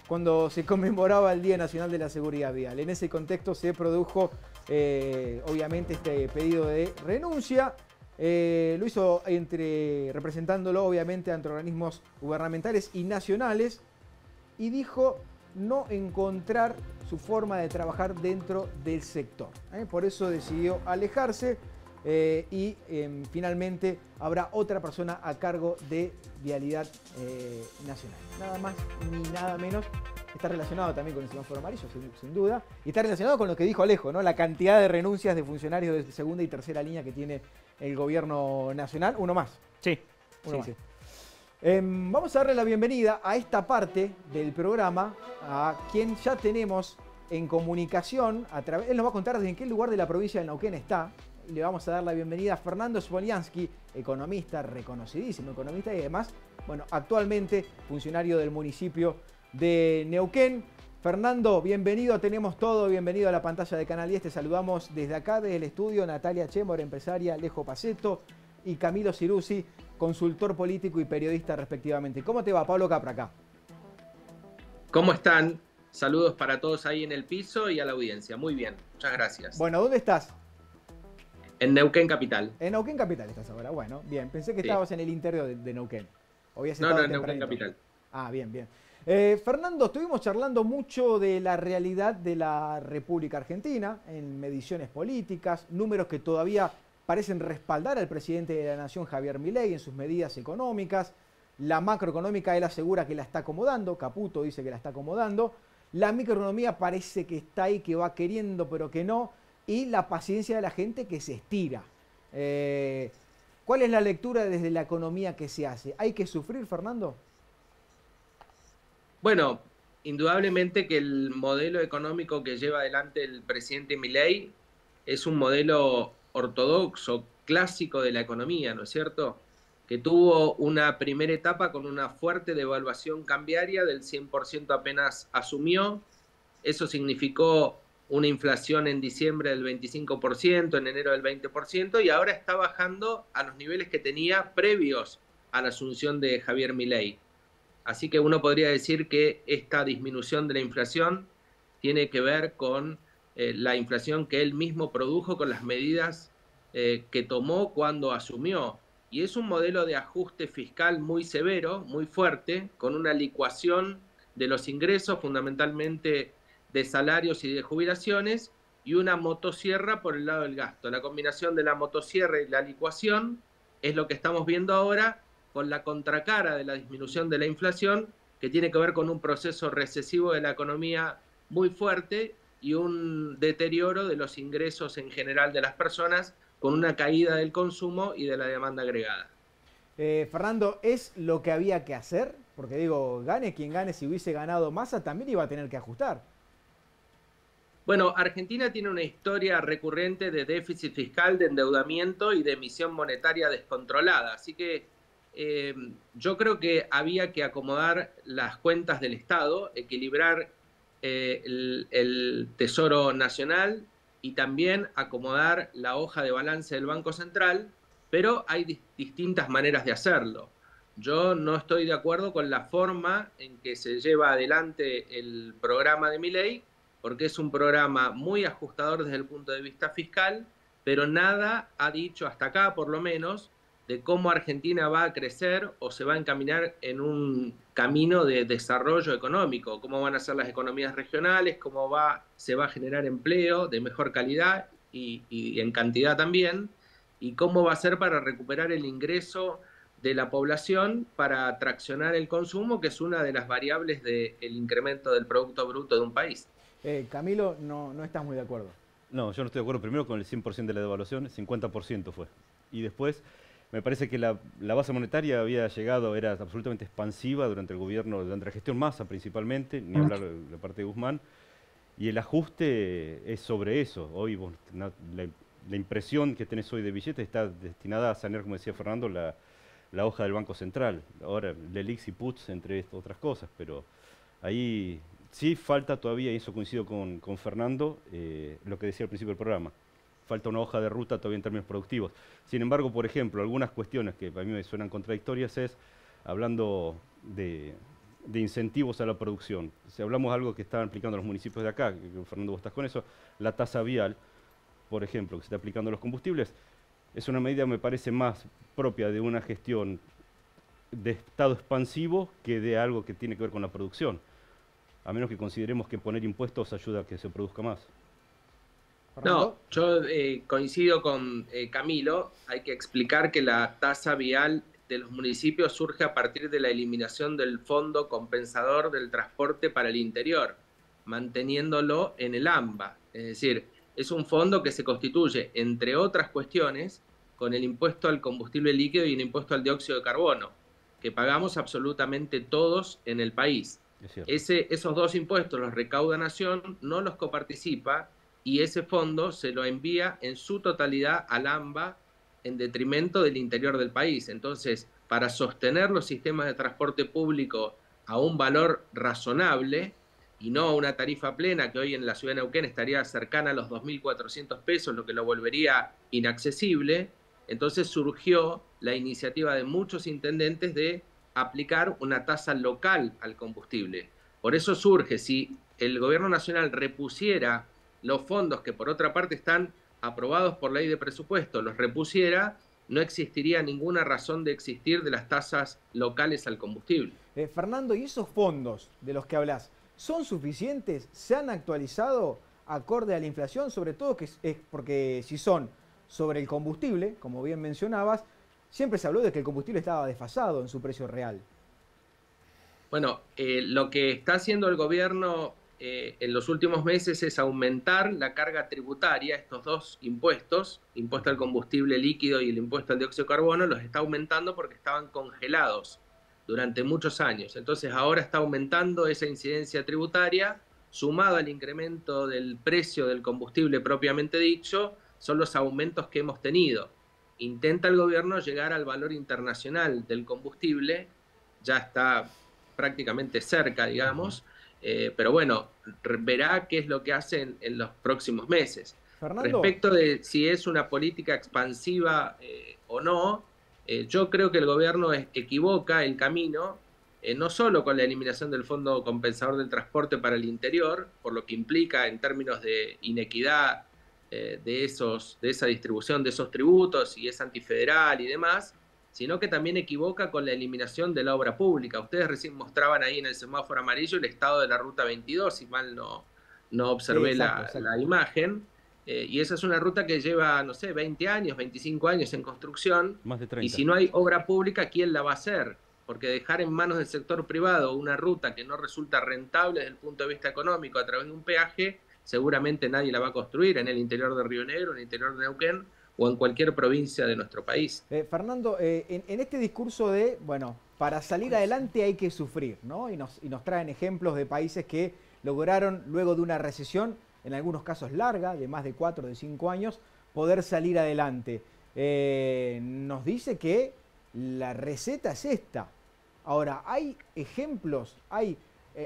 cuando se conmemoraba el Día Nacional de la Seguridad Vial. En ese contexto se produjo, obviamente, este pedido de renuncia. Lo hizo representándolo, obviamente, ante organismos gubernamentales y nacionales, y dijo no encontrar su forma de trabajar dentro del sector. Por eso decidió alejarse. Y finalmente habrá otra persona a cargo de Vialidad Nacional. Nada más ni nada menos. Está relacionado también con el semáforo amarillo, sin duda. Y está relacionado con lo que dijo Alejo, ¿no? La cantidad de renuncias de funcionarios de segunda y tercera línea que tiene el gobierno nacional. Uno más. Sí. Uno más. Vamos a darle la bienvenida a esta parte del programa a quien ya tenemos en comunicación. Él nos va a contar desde en qué lugar de la provincia de Neuquén está. Le vamos a dar la bienvenida a Fernando Smolianski, economista, reconocidísimo economista y además, bueno, actualmente funcionario del municipio de Neuquén. Fernando, bienvenido a Tenemos Todo, bienvenido a la pantalla de Canal 10. Te saludamos desde acá, desde el estudio, Natalia Chemor, empresaria, Alejo Paceto y Camilo Ciruzzi, consultor político y periodista respectivamente. ¿Cómo te va, Pablo Capra acá? ¿Cómo están? Saludos para todos ahí en el piso y a la audiencia. Muy bien, muchas gracias. Bueno, ¿dónde estás? En Neuquén Capital. En Neuquén Capital estás ahora. Bueno, bien. Pensé que estabas en el interior de Neuquén. No, en Neuquén Capital. Ah, bien, bien. Fernando, estuvimos charlando mucho de la realidad de la República Argentina en mediciones políticas, números que todavía parecen respaldar al presidente de la Nación, Javier Milei, en sus medidas económicas. La macroeconómica él asegura que la está acomodando, Caputo dice que la está acomodando. La microeconomía parece que está ahí, que va queriendo, pero que no. Y la paciencia de la gente que se estira. ¿Cuál es la lectura desde la economía que se hace? ¿Hay que sufrir, Fernando? Bueno, indudablemente que el modelo económico que lleva adelante el presidente Milei es un modelo ortodoxo, clásico de la economía, ¿no es cierto? Que tuvo una primera etapa con una fuerte devaluación cambiaria del 100% apenas asumió. Eso significó una inflación en diciembre del 25%, en enero del 20%, y ahora está bajando a los niveles que tenía previos a la asunción de Javier Milei. Así que uno podría decir que esta disminución de la inflación tiene que ver con la inflación que él mismo produjo con las medidas que tomó cuando asumió. Y es un modelo de ajuste fiscal muy severo, muy fuerte, con una licuación de los ingresos, fundamentalmente de salarios y de jubilaciones, y una motosierra por el lado del gasto. La combinación de la motosierra y la licuación es lo que estamos viendo ahora, con la contracara de la disminución de la inflación, que tiene que ver con un proceso recesivo de la economía muy fuerte y un deterioro de los ingresos en general de las personas, con una caída del consumo y de la demanda agregada. Fernando, ¿es lo que había que hacer? Porque digo, gane quien gane, si hubiese ganado Massa también iba a tener que ajustar. Bueno, Argentina tiene una historia recurrente de déficit fiscal, de endeudamiento y de emisión monetaria descontrolada, así que yo creo que había que acomodar las cuentas del Estado, equilibrar el Tesoro Nacional y también acomodar la hoja de balance del Banco Central, pero hay distintas maneras de hacerlo. Yo no estoy de acuerdo con la forma en que se lleva adelante el programa de Milei, porque es un programa muy ajustador desde el punto de vista fiscal, pero nada ha dicho hasta acá, por lo menos, de cómo Argentina va a crecer o se va a encaminar en un camino de desarrollo económico, cómo van a ser las economías regionales, cómo se va a generar empleo de mejor calidad y en cantidad también, y cómo va a ser para recuperar el ingreso de la población para traccionar el consumo, que es una de las variables del incremento del Producto Bruto de un país. Camilo, no estás muy de acuerdo. No, yo no estoy de acuerdo primero con el 100% de la devaluación, 50% fue. Y después me parece que la base monetaria había llegado, era absolutamente expansiva durante el gobierno, durante la gestión Massa principalmente, ni hablar de la parte de Guzmán, y el ajuste es sobre eso. Hoy la impresión que tenés hoy de billetes está destinada a sanear, como decía Fernando, la hoja del Banco Central. Ahora, LELIX y PUTS, entre otras cosas, pero ahí sí falta todavía, y eso coincido con Fernando, lo que decía al principio del programa. Falta una hoja de ruta todavía en términos productivos. Sin embargo, por ejemplo, algunas cuestiones que a mí me suenan contradictorias es, hablando de incentivos a la producción. Si hablamos de algo que están aplicando los municipios de acá, que Fernando, vos estás con eso, la tasa vial, por ejemplo, que se está aplicando a los combustibles, es una medida, me parece, más propia de una gestión de estado expansivo que de algo que tiene que ver con la producción. A menos que consideremos que poner impuestos ayuda a que se produzca más. No, yo coincido con Camilo. Hay que explicar que la tasa vial de los municipios surge a partir de la eliminación del fondo compensador del transporte para el interior, manteniéndolo en el AMBA. Es decir, es un fondo que se constituye, entre otras cuestiones, con el impuesto al combustible líquido y el impuesto al dióxido de carbono, que pagamos absolutamente todos en el país. Esos dos impuestos los recauda Nación, no los coparticipa, y ese fondo se lo envía en su totalidad al AMBA en detrimento del interior del país. Entonces, para sostener los sistemas de transporte público a un valor razonable y no a una tarifa plena que hoy en la ciudad de Neuquén estaría cercana a los 2.400 pesos, lo que lo volvería inaccesible, entonces surgió la iniciativa de muchos intendentes de aplicar una tasa local al combustible. Por eso surge, si el gobierno nacional repusiera los fondos que por otra parte están aprobados por ley de presupuesto, los repusiera, no existiría ninguna razón de existir de las tasas locales al combustible. Fernando, ¿y esos fondos de los que hablas son suficientes? ¿Se han actualizado acorde a la inflación? Sobre todo porque si son sobre el combustible, como bien mencionabas, siempre se habló de que el combustible estaba desfasado en su precio real. Bueno, lo que está haciendo el gobierno en los últimos meses es aumentar la carga tributaria, estos dos impuestos, impuesto al combustible líquido y el impuesto al dióxido de carbono, los está aumentando porque estaban congelados durante muchos años. Entonces ahora está aumentando esa incidencia tributaria, sumado al incremento del precio del combustible propiamente dicho, son los aumentos que hemos tenido. Intenta el gobierno llegar al valor internacional del combustible, ya está prácticamente cerca, digamos, pero bueno, verá qué es lo que hace en los próximos meses. Fernando. Respecto de si es una política expansiva o no, yo creo que el gobierno equivoca el camino, no solo con la eliminación del Fondo Compensador del Transporte para el Interior, por lo que implica en términos de inequidad de esa distribución de esos tributos y es antifederal y demás, sino que también equivoca con la eliminación de la obra pública. Ustedes recién mostraban ahí en el semáforo amarillo el estado de la Ruta 22, si mal no observé Sí, exacto. la imagen, y esa es una ruta que lleva, no sé, 20 años, 25 años en construcción, Más de 30. y si no hay obra pública, ¿quién la va a hacer? Porque dejar en manos del sector privado una ruta que no resulta rentable desde el punto de vista económico a través de un peaje, seguramente nadie la va a construir en el interior de Río Negro, en el interior de Neuquén o en cualquier provincia de nuestro país. Fernando, en este discurso de, bueno, para salir adelante hay que sufrir, ¿no? Y nos traen ejemplos de países que lograron, luego de una recesión, en algunos casos larga, de más de 4 o de 5 años, poder salir adelante. Nos dice que la receta es esta. Ahora, hay ejemplos, hay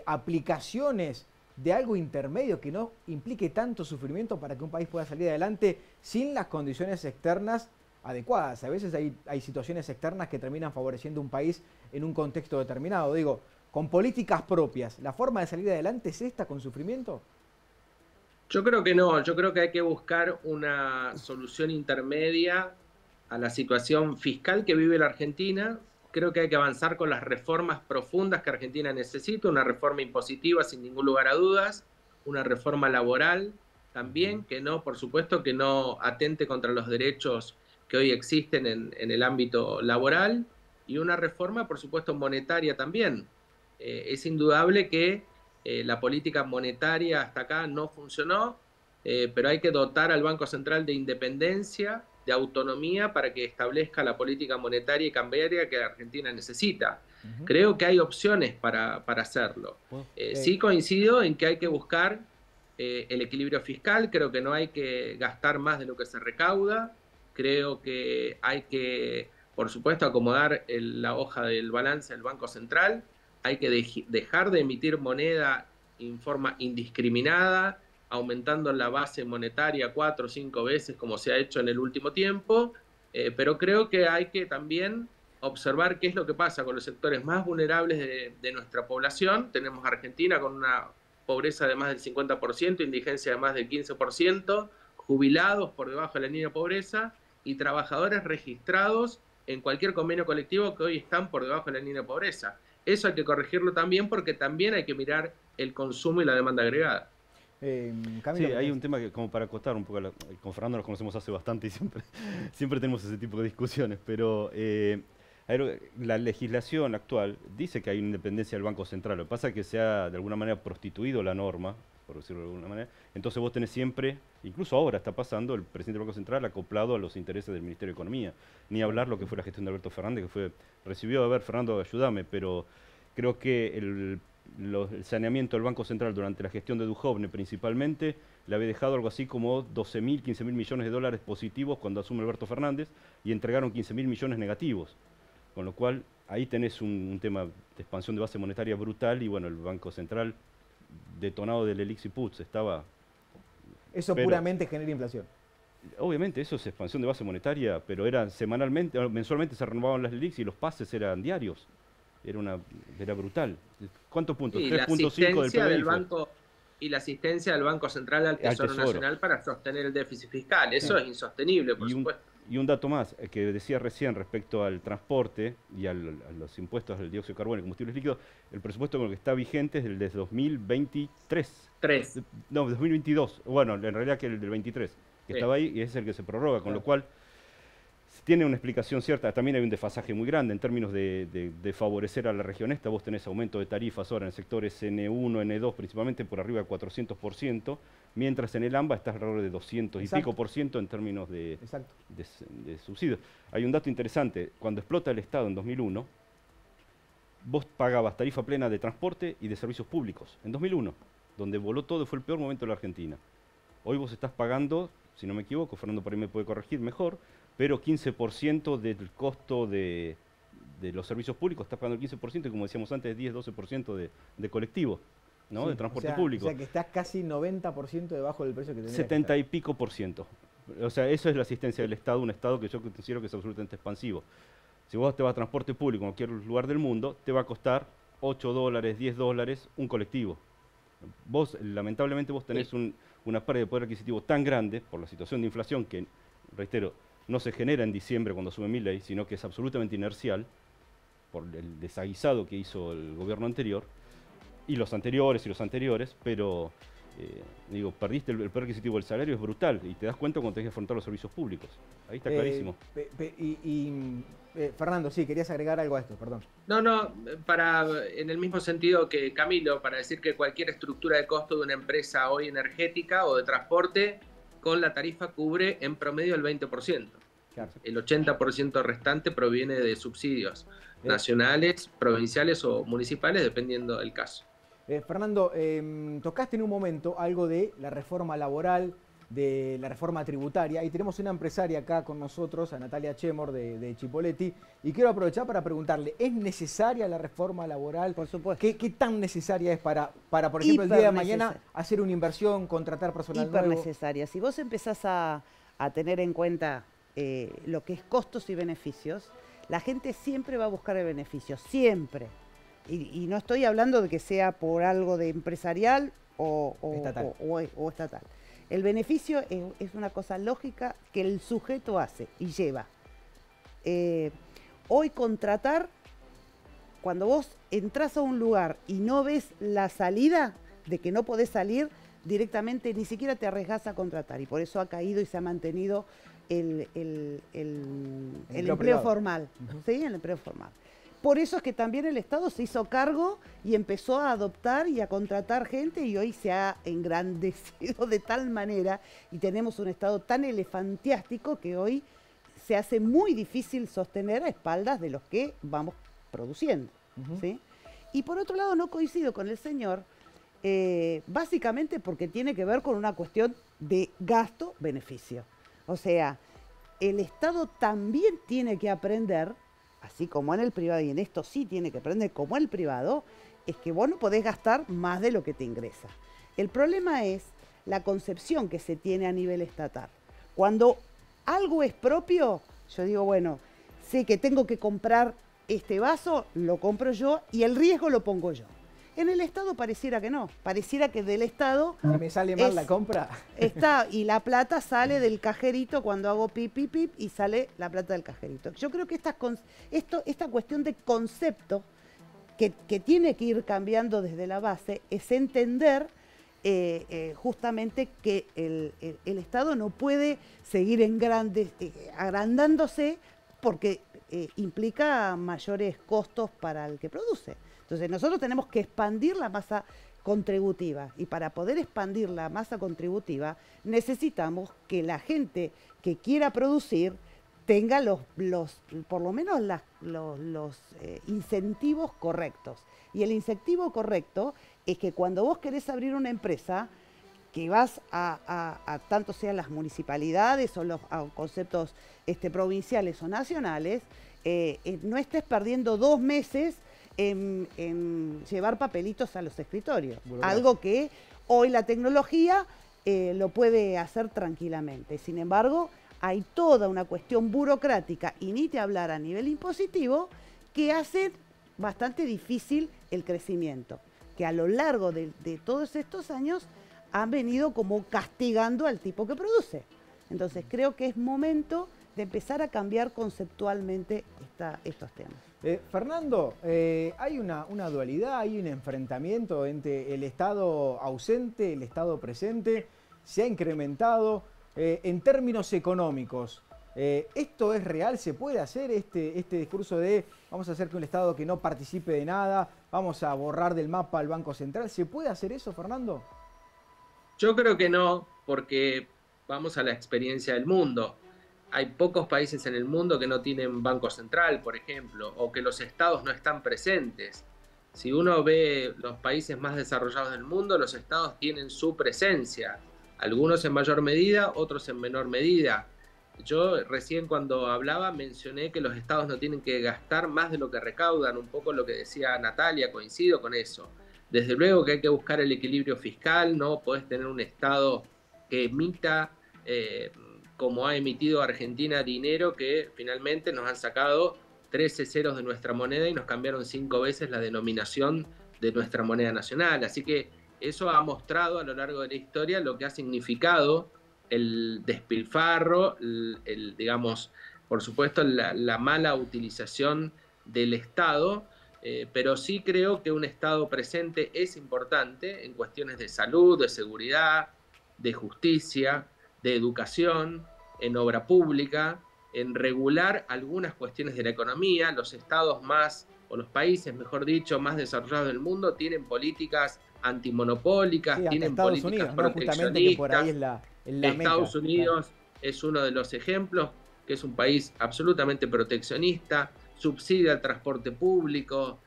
aplicaciones de algo intermedio que no implique tanto sufrimiento para que un país pueda salir adelante sin las condiciones externas adecuadas. A veces hay situaciones externas que terminan favoreciendo un país en un contexto determinado. Digo, con políticas propias, ¿la forma de salir adelante es esta, con sufrimiento? Yo creo que no, yo creo que hay que buscar una solución intermedia a la situación fiscal que vive la Argentina. Creo que hay que avanzar con las reformas profundas que Argentina necesita, una reforma impositiva sin ningún lugar a dudas, una reforma laboral también, que no, por supuesto, que no atente contra los derechos que hoy existen en el ámbito laboral, y una reforma, por supuesto, monetaria también. Es indudable que la política monetaria hasta acá no funcionó, pero hay que dotar al Banco Central de independencia, de autonomía para que establezca la política monetaria y cambiaria que la Argentina necesita. Creo que hay opciones para hacerlo. Sí coincido en que hay que buscar el equilibrio fiscal, creo que no hay que gastar más de lo que se recauda, creo que hay que, por supuesto, acomodar la hoja del balance del Banco Central, hay que dejar de emitir moneda en forma indiscriminada, aumentando la base monetaria 4 o 5 veces como se ha hecho en el último tiempo, pero creo que hay que también observar qué es lo que pasa con los sectores más vulnerables de nuestra población. Tenemos Argentina con una pobreza de más del 50%, indigencia de más del 15%, jubilados por debajo de la línea de pobreza y trabajadores registrados en cualquier convenio colectivo que hoy están por debajo de la línea de pobreza. Eso hay que corregirlo también porque también hay que mirar el consumo y la demanda agregada. Camilo, sí, hay un tema que, como para acotar un poco, con Fernando nos conocemos hace bastante y siempre tenemos ese tipo de discusiones, pero la legislación actual dice que hay una independencia del Banco Central. Lo que pasa es que se ha de alguna manera prostituido la norma, por decirlo de alguna manera. Entonces vos tenés siempre, incluso ahora está pasando, el presidente del Banco Central acoplado a los intereses del Ministerio de Economía. Ni hablar lo que fue la gestión de Alberto Fernández, que recibió, a ver, Fernando, ayúdame, pero creo que el saneamiento del Banco Central durante la gestión de Duhovne principalmente le había dejado algo así como 12.000, 15.000 millones de dólares positivos cuando asume Alberto Fernández y entregaron 15.000 millones negativos. Con lo cual ahí tenés un tema de expansión de base monetaria brutal y bueno, el Banco Central detonado del Elixir Puts estaba... Eso puramente genera inflación. Obviamente eso es expansión de base monetaria, pero era mensualmente se renovaban las Elixir y los pases eran diarios. Era brutal. ¿Cuántos puntos? 3.5 del PBI. Y la asistencia del Banco Central al Tesoro Nacional para sostener el déficit fiscal. Eso es insostenible, por supuesto. Y un dato más, que decía recién respecto al transporte y a los impuestos al dióxido de carbono y combustibles líquidos, el presupuesto con el que está vigente es el de 2023. 2022. Bueno, en realidad que el del 23, que estaba ahí y es el que se prorroga, con lo cual tiene una explicación cierta, también hay un desfasaje muy grande en términos de favorecer a la región esta. Vos tenés aumento de tarifas ahora en sectores N1, N2, principalmente por arriba de 400%, mientras en el AMBA está alrededor de 200 y pico por ciento en términos de subsidios. Hay un dato interesante, cuando explota el Estado en 2001, vos pagabas tarifa plena de transporte y de servicios públicos, en 2001, donde voló todo, fue el peor momento de la Argentina. Hoy vos estás pagando, si no me equivoco, Fernando por ahí me puede corregir mejor, pero 15% del costo de los servicios públicos, estás pagando el 15%, y como decíamos antes, 10-12% de colectivo, ¿no? Sí, de transporte o sea, público. O sea que estás casi 90% debajo del precio que tendría 70 y pico por ciento. O sea, eso es la asistencia del Estado, un Estado que yo considero que es absolutamente expansivo. Si vos te vas a transporte público en cualquier lugar del mundo, te va a costar $8, $10 un colectivo. Vos, lamentablemente, vos tenés una pérdida de poder adquisitivo tan grande por la situación de inflación que, reitero, no se genera en diciembre cuando asume Milei, sino que es absolutamente inercial por el desaguisado que hizo el gobierno anterior, y los anteriores, pero digo, perdiste el poder adquisitivo del salario, es brutal, y te das cuenta cuando tenés que afrontar los servicios públicos. Ahí está clarísimo. Fernando, sí, querías agregar algo a esto, perdón. No, en el mismo sentido que Camilo, para decir que cualquier estructura de costo de una empresa hoy energética o de transporte, con la tarifa cubre en promedio el 20%. Claro. El 80% restante proviene de subsidios nacionales, provinciales o municipales, dependiendo del caso. Fernando, tocaste en un momento algo de la reforma laboral, de la reforma tributaria, y tenemos una empresaria acá con nosotros, a Natalia Chemor de Chipoleti, y quiero aprovechar para preguntarle, ¿es necesaria la reforma laboral? Por supuesto. ¿Qué tan necesaria es para por ejemplo, el día de mañana hacer una inversión, contratar personal nuevo? Hiper necesaria. Si vos empezás a tener en cuenta lo que es costos y beneficios, la gente siempre va a buscar el beneficio, siempre. Y no estoy hablando de que sea por algo de empresarial o estatal. El beneficio es una cosa lógica que el sujeto hace y lleva. Hoy contratar, cuando vos entras a un lugar y no ves la salida, de que no podés salir directamente, ni siquiera te arriesgás a contratar. Y por eso ha caído y se ha mantenido el empleo formal. ¿Sí? El empleo formal. Por eso es que también el Estado se hizo cargo y empezó a adoptar y a contratar gente, y hoy se ha engrandecido de tal manera y tenemos un Estado tan elefantiástico que hoy se hace muy difícil sostener a espaldas de los que vamos produciendo. ¿Sí? Y por otro lado no coincido con el señor, básicamente porque tiene que ver con una cuestión de gasto-beneficio. O sea, el Estado también tiene que aprender, así como en el privado, y en esto sí tiene que aprender como el privado, es que vos no podés gastar más de lo que te ingresa. El problema es la concepción que se tiene a nivel estatal. Cuando algo es propio, yo digo, bueno, sé que tengo que comprar este vaso, lo compro yo y el riesgo lo pongo yo. En el Estado pareciera que no, pareciera que del Estado... Si me sale mal la compra. Está, y la plata sale del cajerito cuando hago pip, pip, pip, y sale la plata del cajerito. Yo creo que esta cuestión de concepto que tiene que ir cambiando desde la base es entender justamente que el Estado no puede seguir agrandándose porque implica mayores costos para el que produce. Entonces nosotros tenemos que expandir la masa contributiva, y para poder expandir la masa contributiva necesitamos que la gente que quiera producir tenga por lo menos los incentivos correctos. Y el incentivo correcto es que cuando vos querés abrir una empresa, que vas a tanto sean las municipalidades o a conceptos provinciales o nacionales, no estés perdiendo 2 meses en llevar papelitos a los escritorios. Algo que hoy la tecnología lo puede hacer tranquilamente. Sin embargo, hay toda una cuestión burocrática, y ni te hablar a nivel impositivo, que hace bastante difícil el crecimiento, que a lo largo de todos estos años han venido como castigando al tipo que produce. Entonces creo que es momento de empezar a cambiar conceptualmente estos temas. Fernando, hay una dualidad, hay un enfrentamiento entre el Estado ausente, el Estado presente, se ha incrementado. En términos económicos, ¿Esto es real? ¿Se puede hacer este discurso de vamos a hacer que un Estado que no participe de nada, vamos a borrar del mapa al Banco Central? ¿Se puede hacer eso, Fernando? Yo creo que no, porque vamos a la experiencia del mundo. Hay pocos países en el mundo que no tienen banco central, por ejemplo, o que los estados no están presentes. Si uno ve los países más desarrollados del mundo, los estados tienen su presencia, algunos en mayor medida, otros en menor medida. Yo recién cuando hablaba mencioné que los estados no tienen que gastar más de lo que recaudan, un poco lo que decía Natalia, coincido con eso. Desde luego que hay que buscar el equilibrio fiscal, no podés tener un estado que emita, como ha emitido Argentina, dinero que finalmente nos han sacado 13 ceros de nuestra moneda y nos cambiaron 5 veces la denominación de nuestra moneda nacional. Así que eso ha mostrado a lo largo de la historia lo que ha significado el despilfarro, digamos, por supuesto, la mala utilización del Estado, pero sí creo que un Estado presente es importante en cuestiones de salud, de seguridad, de justicia, de educación, en obra pública, en regular algunas cuestiones de la economía. Los estados más, o los países, mejor dicho, más desarrollados del mundo tienen políticas antimonopólicas, sí, tienen Estados políticas Unidos, justamente que por ahí es la Estados meta, Unidos claro. es uno de los ejemplos, que es un país absolutamente proteccionista, subsidia el transporte público.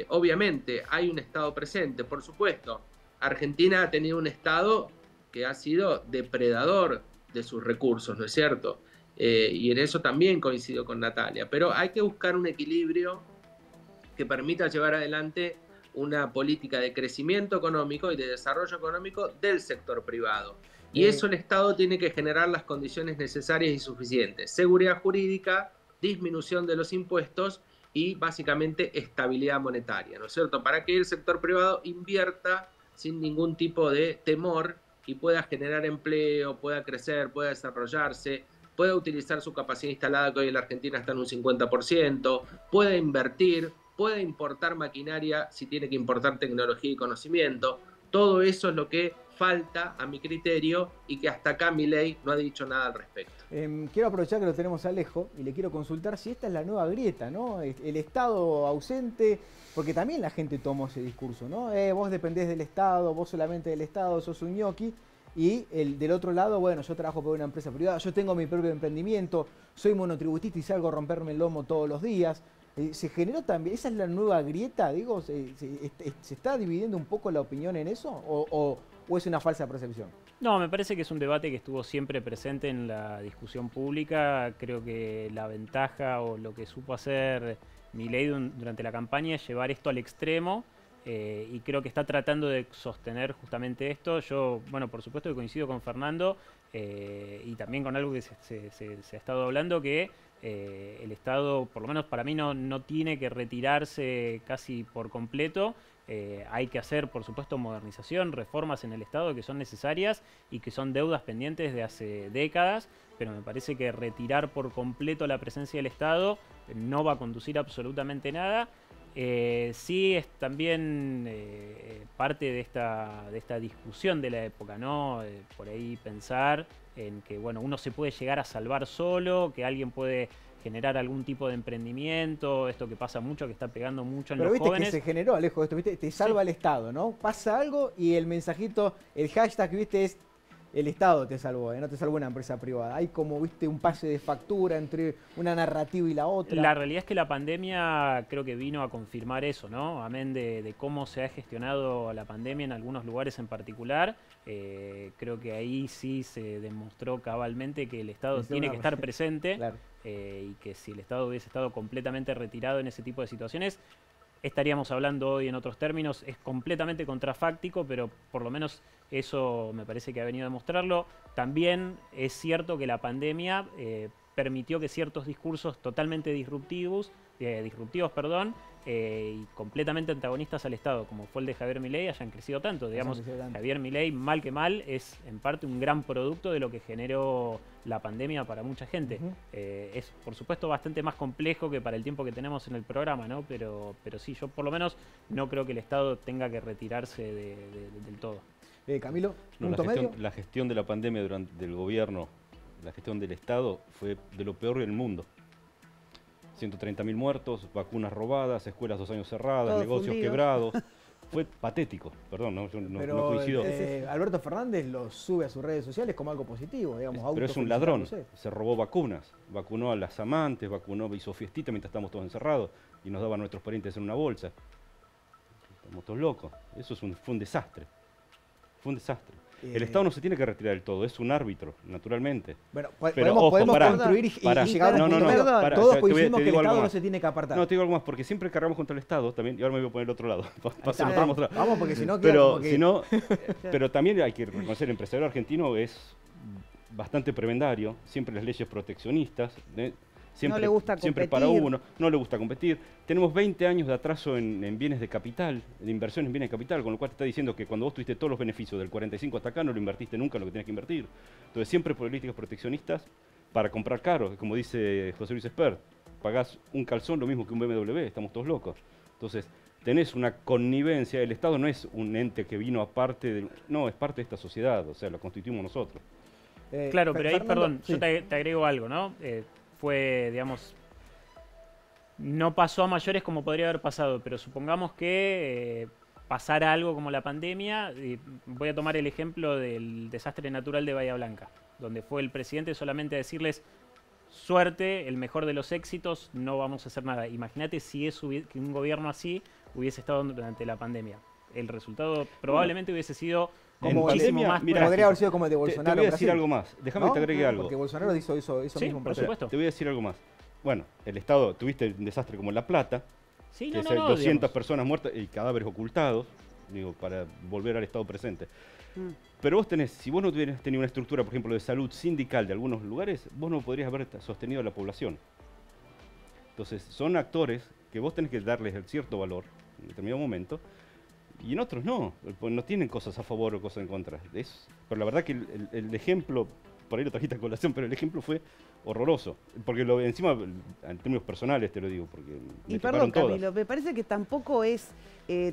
Obviamente hay un Estado presente, por supuesto. Argentina ha tenido un Estado que ha sido depredador de sus recursos, ¿no es cierto? Y en eso también coincido con Natalia. Pero hay que buscar un equilibrio que permita llevar adelante una política de crecimiento económico y de desarrollo económico del sector privado. Y eso el Estado tiene que generar las condiciones necesarias y suficientes. Seguridad jurídica, disminución de los impuestos y básicamente estabilidad monetaria, ¿no es cierto? Para que el sector privado invierta sin ningún tipo de temor y pueda generar empleo, pueda crecer, pueda desarrollarse, pueda utilizar su capacidad instalada, que hoy en la Argentina está en un 50%, pueda invertir, pueda importar maquinaria si tiene que importar tecnología y conocimiento. Todo eso es lo que falta, a mi criterio, y que hasta acá Milei no ha dicho nada al respecto. Quiero aprovechar que lo tenemos a Alejo y le quiero consultar si esta es la nueva grieta, ¿no? El Estado ausente, porque también la gente tomó ese discurso, ¿no? Vos dependés del Estado, vos solamente del Estado, sos un ñoqui. Y del otro lado, bueno, yo trabajo por una empresa privada, yo tengo mi propio emprendimiento, soy monotributista y salgo a romperme el lomo todos los días. ¿Se generó también, esa es la nueva grieta, digo? ¿Se está dividiendo un poco la opinión en eso o es una falsa percepción? No, me parece que es un debate que estuvo siempre presente en la discusión pública. Creo que la ventaja o lo que supo hacer Milei durante la campaña es llevar esto al extremo. Y creo que está tratando de sostener justamente esto. Yo, bueno, por supuesto que coincido con Fernando y también con algo que se ha estado hablando, que el Estado, por lo menos para mí, no tiene que retirarse casi por completo. Hay que hacer, por supuesto, modernización, reformas en el Estado que son necesarias y que son deudas pendientes de hace décadas, pero me parece que retirar por completo la presencia del Estado no va a conducir absolutamente nada. Sí es también parte de esta discusión de la época, ¿no? Por ahí pensar en que, bueno, uno se puede llegar a salvar solo, que alguien puede generar algún tipo de emprendimiento, esto que pasa mucho, que está pegando mucho en los jóvenes. Pero viste que se generó, Alejo, esto, ¿viste? Te salva el Estado, ¿no? Pasa algo y el mensajito, el hashtag, ¿viste? Es el Estado te salvó, no te salvó una empresa privada. Hay como, viste, un pase de factura entre una narrativa y la otra. La realidad es que la pandemia creo que vino a confirmar eso, ¿no? Amén de cómo se ha gestionado la pandemia en algunos lugares en particular. Creo que ahí sí se demostró cabalmente que el Estado tiene que estar presente. Claro. Y que si el Estado hubiese estado completamente retirado en ese tipo de situaciones, estaríamos hablando hoy en otros términos. Es completamente contrafáctico, pero por lo menos eso me parece que ha venido a demostrarlo. También es cierto que la pandemia permitió que ciertos discursos totalmente disruptivos, y completamente antagonistas al Estado, como fue el de Javier Milei, hayan crecido tanto. Digamos, Javier Milei, mal que mal, es en parte un gran producto de lo que generó la pandemia para mucha gente. Es, por supuesto, bastante más complejo que para el tiempo que tenemos en el programa, ¿no? Pero sí, yo por lo menos no creo que el Estado tenga que retirarse del todo. Camilo, la gestión de la pandemia durante el gobierno la gestión del Estado fue de lo peor del mundo. 130.000 muertos, vacunas robadas, escuelas 2 años cerradas, Todo negocios fundido. quebrados. Fue patético, perdón, yo no Pero coincido. Alberto Fernández lo sube a sus redes sociales como algo positivo, digamos. Pero es un ladrón, autofelicitándose. se robó vacunas, vacunó a las amantes, hizo fiestita mientras estábamos todos encerrados y nos daban a nuestros parientes en una bolsa. Estamos todos locos, eso fue un desastre, fue un desastre. El Estado no se tiene que retirar del todo, es un árbitro, naturalmente. Bueno, Pero, ojo, podemos pará, construir y pará. llegar a un No, punto no, medio. pará, Todos te coincidimos que el digo algo Estado no más. se tiene que apartar. No, te digo algo más, porque siempre cargamos contra el Estado también, y ahora me voy a poner el otro lado. Vamos, porque si no queda como que... Pero también hay que reconocer, el empresario argentino es bastante prebendario, siempre las leyes proteccionistas, siempre, No le gusta siempre para competir. uno, no le gusta competir. Tenemos 20 años de atraso en bienes de capital, de inversión en bienes de capital, con lo cual te está diciendo que cuando vos tuviste todos los beneficios del 45 hasta acá, no lo invertiste nunca en lo que tenías que invertir. Entonces siempre políticas proteccionistas para comprar caro, como dice José Luis Espert, pagás un calzón lo mismo que un BMW, estamos todos locos. Entonces tenés una connivencia, el Estado no es un ente que vino aparte, no, es parte de esta sociedad, o sea, lo constituimos nosotros. Claro, pero ahí, Fernando, perdón, sí. yo te agrego algo, ¿no? Fue, digamos, no pasó a mayores como podría haber pasado, pero supongamos que pasara algo como la pandemia. Y voy a tomar el ejemplo del desastre natural de Bahía Blanca, donde fue el presidente solamente a decirles: suerte, el mejor de los éxitos, no vamos a hacer nada. Imagínate si que un gobierno así hubiese estado durante la pandemia. El resultado probablemente hubiese sido Como muchísimo pandemia, más mira, Podría haber sido como el de Te Bolsonaro. voy a decir Brasil, algo más, déjame ¿no? que te agregue algo. Porque Bolsonaro hizo eso Sí, mismo en por Brasil. supuesto. Te voy a decir algo más. Bueno, el Estado, tuviste un desastre como La Plata, Sí, que no, es no, 200 digamos. personas muertas y cadáveres ocultados, digo, para volver al Estado presente. Mm. Pero vos tenés, si vos no hubieras tenido una estructura, por ejemplo, de salud sindical de algunos lugares, vos no podrías haber sostenido a la población. Entonces, son actores que vos tenés que darles el cierto valor en determinado momento, y en otros no, pues no tienen cosas a favor o cosas en contra. Pero la verdad que el ejemplo, por ahí lo trajiste a colación, pero el ejemplo fue horroroso. Porque encima, en términos personales te lo digo, porque Y me perdón, tocaron todas. Camilo, me parece que tampoco es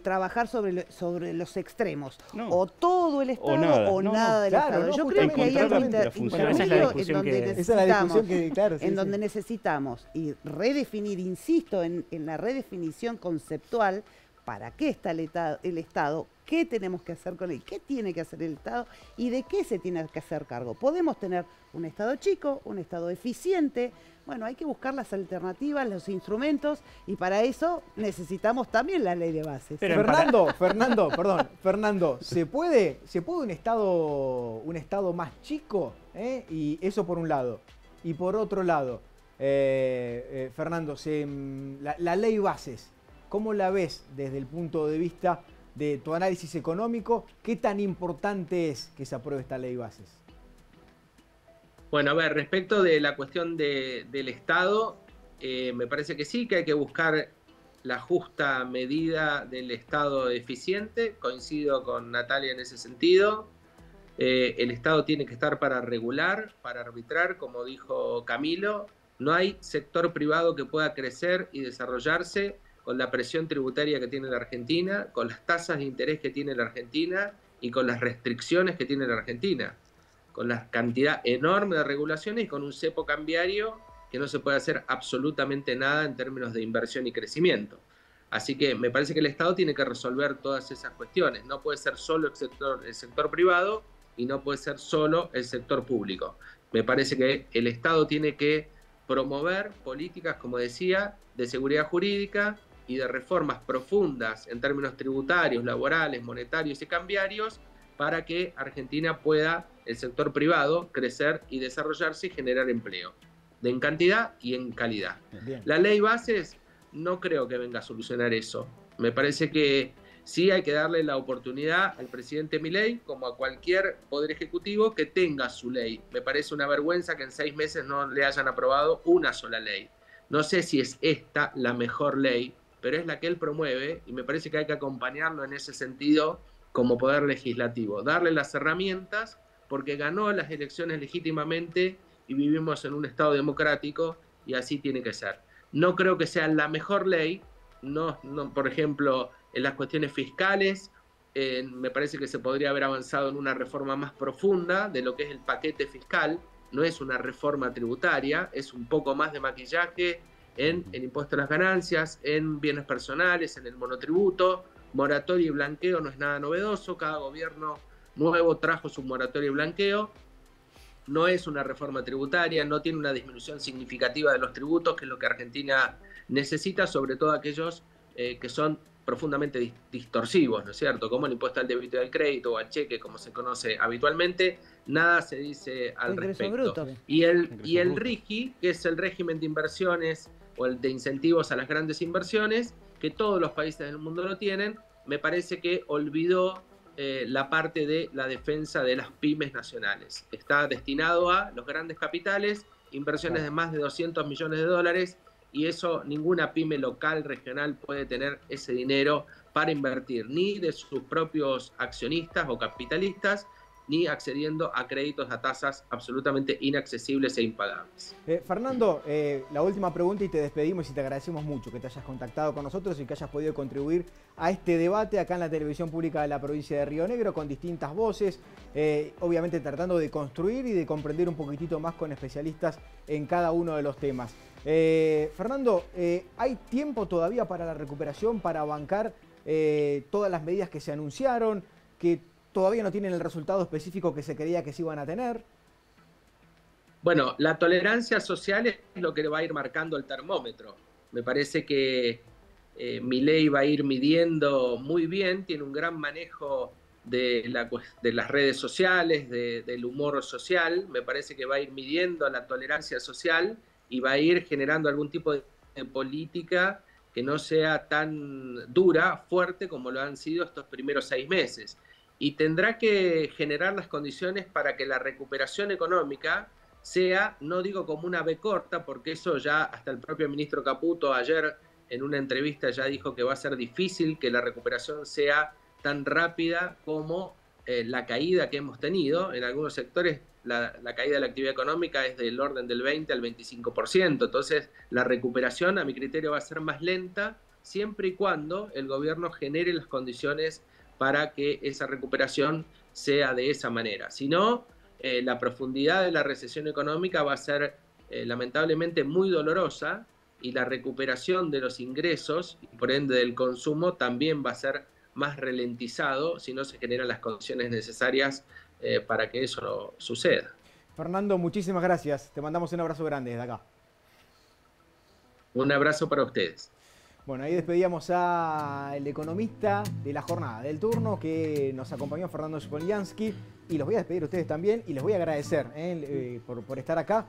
trabajar sobre los extremos. No. O todo el Estado nada. No, nada del claro, Estado. no, Yo creo que hay algo justamente la función. Bueno, esa es la intermedio en discusión donde que- Esa es la necesitamos, discusión que, claro, sí, en sí. donde necesitamos y redefinir, insisto, en la redefinición conceptual, para qué está el Estado, qué tenemos que hacer con él, qué tiene que hacer el Estado y de qué se tiene que hacer cargo. Podemos tener un Estado chico, un Estado eficiente. Bueno, hay que buscar las alternativas, los instrumentos, y para eso necesitamos también la ley de bases. Pero Fernando, ¿se puede un estado más chico? Y eso por un lado. Y por otro lado, Fernando, la ley bases, ¿cómo la ves desde el punto de vista de tu análisis económico? ¿Qué tan importante es que se apruebe esta ley bases? Bueno, a ver, respecto de la cuestión del Estado, me parece que sí, que hay que buscar la justa medida del Estado eficiente. Coincido con Natalia en ese sentido. El Estado tiene que estar para regular, para arbitrar, como dijo Camilo. No hay sector privado que pueda crecer y desarrollarse con la presión tributaria que tiene la Argentina, con las tasas de interés que tiene la Argentina y con las restricciones que tiene la Argentina, con la cantidad enorme de regulaciones y con un cepo cambiario que no se puede hacer absolutamente nada en términos de inversión y crecimiento. Así que me parece que el Estado tiene que resolver todas esas cuestiones. No puede ser solo el sector privado y no puede ser solo el sector público. Me parece que el Estado tiene que promover políticas, como decía, de seguridad jurídica y de reformas profundas en términos tributarios, laborales, monetarios y cambiarios para que Argentina pueda, el sector privado, crecer y desarrollarse y generar empleo, en cantidad y en calidad. Bien. La ley bases no creo que venga a solucionar eso. Me parece que sí hay que darle la oportunidad al presidente Milei, como a cualquier poder ejecutivo, que tenga su ley. Me parece una vergüenza que en 6 meses no le hayan aprobado una sola ley. No sé si es esta la mejor ley, pero es la que él promueve y me parece que hay que acompañarlo en ese sentido como poder legislativo. Darle las herramientas porque ganó las elecciones legítimamente y vivimos en un Estado democrático y así tiene que ser. No creo que sea la mejor ley, no, por ejemplo, en las cuestiones fiscales, me parece que se podría haber avanzado en una reforma más profunda de lo que es el paquete fiscal, no es una reforma tributaria, es un poco más de maquillaje en el impuesto a las ganancias, en bienes personales, en el monotributo. Moratoria y blanqueo no es nada novedoso, cada gobierno nuevo trajo su moratoria y blanqueo. No es una reforma tributaria, no tiene una disminución significativa de los tributos, que es lo que Argentina necesita, sobre todo aquellos que son profundamente distorsivos, ¿no es cierto? Como el impuesto al débito y al crédito o al cheque, como se conoce habitualmente, nada se dice al respecto. Bruto. Y el RIGI, que es el régimen de inversiones o el de incentivos a las grandes inversiones, que todos los países del mundo lo tienen, me parece que olvidó la parte de la defensa de las pymes nacionales. Está destinado a los grandes capitales, inversiones de más de 200 millones de dólares, y eso ninguna pyme local, regional puede tener ese dinero para invertir, ni de sus propios accionistas o capitalistas, ni accediendo a créditos a tasas absolutamente inaccesibles e impagables. Fernando, la última pregunta y te despedimos y te agradecemos mucho que te hayas contactado con nosotros y que hayas podido contribuir a este debate acá en la televisión pública de la provincia de Río Negro con distintas voces, obviamente tratando de construir y de comprender un poquitito más con especialistas en cada uno de los temas. Fernando, ¿hay tiempo todavía para la recuperación, para bancar todas las medidas que se anunciaron, que todavía no tienen el resultado específico que se creía que se iban a tener? Bueno, la tolerancia social es lo que va a ir marcando el termómetro. Me parece que Milei va a ir midiendo muy bien, tiene un gran manejo de las redes sociales, del humor social. Me parece que va a ir midiendo la tolerancia social y va a ir generando algún tipo de política que no sea tan dura, fuerte como lo han sido estos primeros 6 meses. Y tendrá que generar las condiciones para que la recuperación económica sea, no digo como una B corta, porque eso ya hasta el propio ministro Caputo ayer en una entrevista ya dijo que va a ser difícil que la recuperación sea tan rápida como la caída que hemos tenido. En algunos sectores la caída de la actividad económica es del orden del 20 al 25%. Entonces la recuperación a mi criterio va a ser más lenta siempre y cuando el gobierno genere las condiciones para que esa recuperación sea de esa manera. Si no, la profundidad de la recesión económica va a ser lamentablemente muy dolorosa y la recuperación de los ingresos y por ende del consumo también va a ser más ralentizado si no se generan las condiciones necesarias para que eso no suceda. Fernando, muchísimas gracias. Te mandamos un abrazo grande desde acá. Un abrazo para ustedes. Bueno, ahí despedíamos al economista de la jornada, del turno, que nos acompañó, Fernando Spoliansky, y los voy a despedir a ustedes también y les voy a agradecer por estar acá.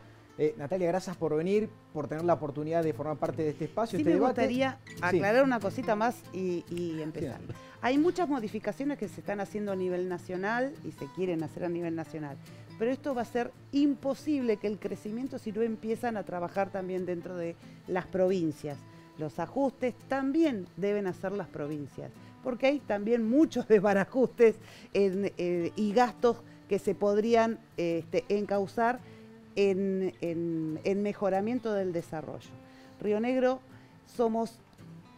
Natalia, gracias por venir, por tener la oportunidad de formar parte de este espacio, Sí, este me debate. gustaría aclarar una cosita más y empezar. Sí. Hay muchas modificaciones que se están haciendo a nivel nacional y se quieren hacer a nivel nacional, pero esto va a ser imposible que el crecimiento si no empiezan a trabajar también dentro de las provincias. Los ajustes también deben hacer las provincias, porque hay también muchos desbarajustes y gastos que se podrían encauzar en mejoramiento del desarrollo. Río Negro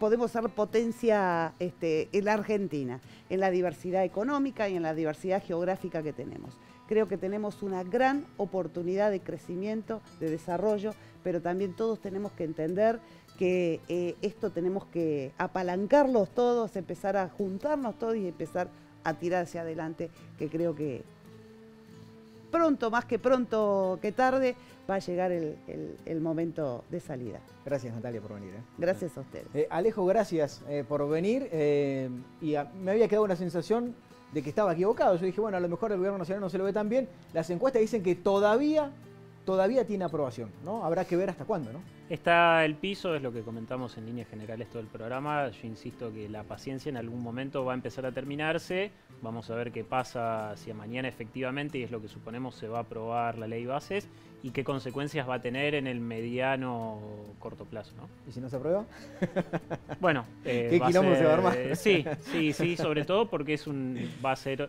podemos ser potencia en la Argentina, en la diversidad económica y en la diversidad geográfica que tenemos. Creo que tenemos una gran oportunidad de crecimiento, de desarrollo, pero también todos tenemos que entender que esto tenemos que apalancarlos todos, empezar a juntarnos todos y empezar a tirar hacia adelante, que creo que pronto, más que pronto que tarde, va a llegar el momento de salida. Gracias, Natalia, por venir. Gracias a ustedes. Alejo, gracias por venir. Me había quedado una sensación de que estaba equivocado. Yo dije, bueno, a lo mejor el gobierno nacional no se lo ve tan bien. Las encuestas dicen que todavía tiene aprobación, ¿no? Habrá que ver hasta cuándo, ¿no? Está el piso, es lo que comentamos en líneas generales todo el programa. Yo insisto que la paciencia en algún momento va a empezar a terminarse. Vamos a ver qué pasa hacia mañana efectivamente, y es lo que suponemos se va a aprobar la ley bases, y qué consecuencias va a tener en el mediano corto plazo, ¿no? ¿Y si no se aprueba? Bueno, ¿qué quilombo se va a armar? Sí, sobre todo porque va a ser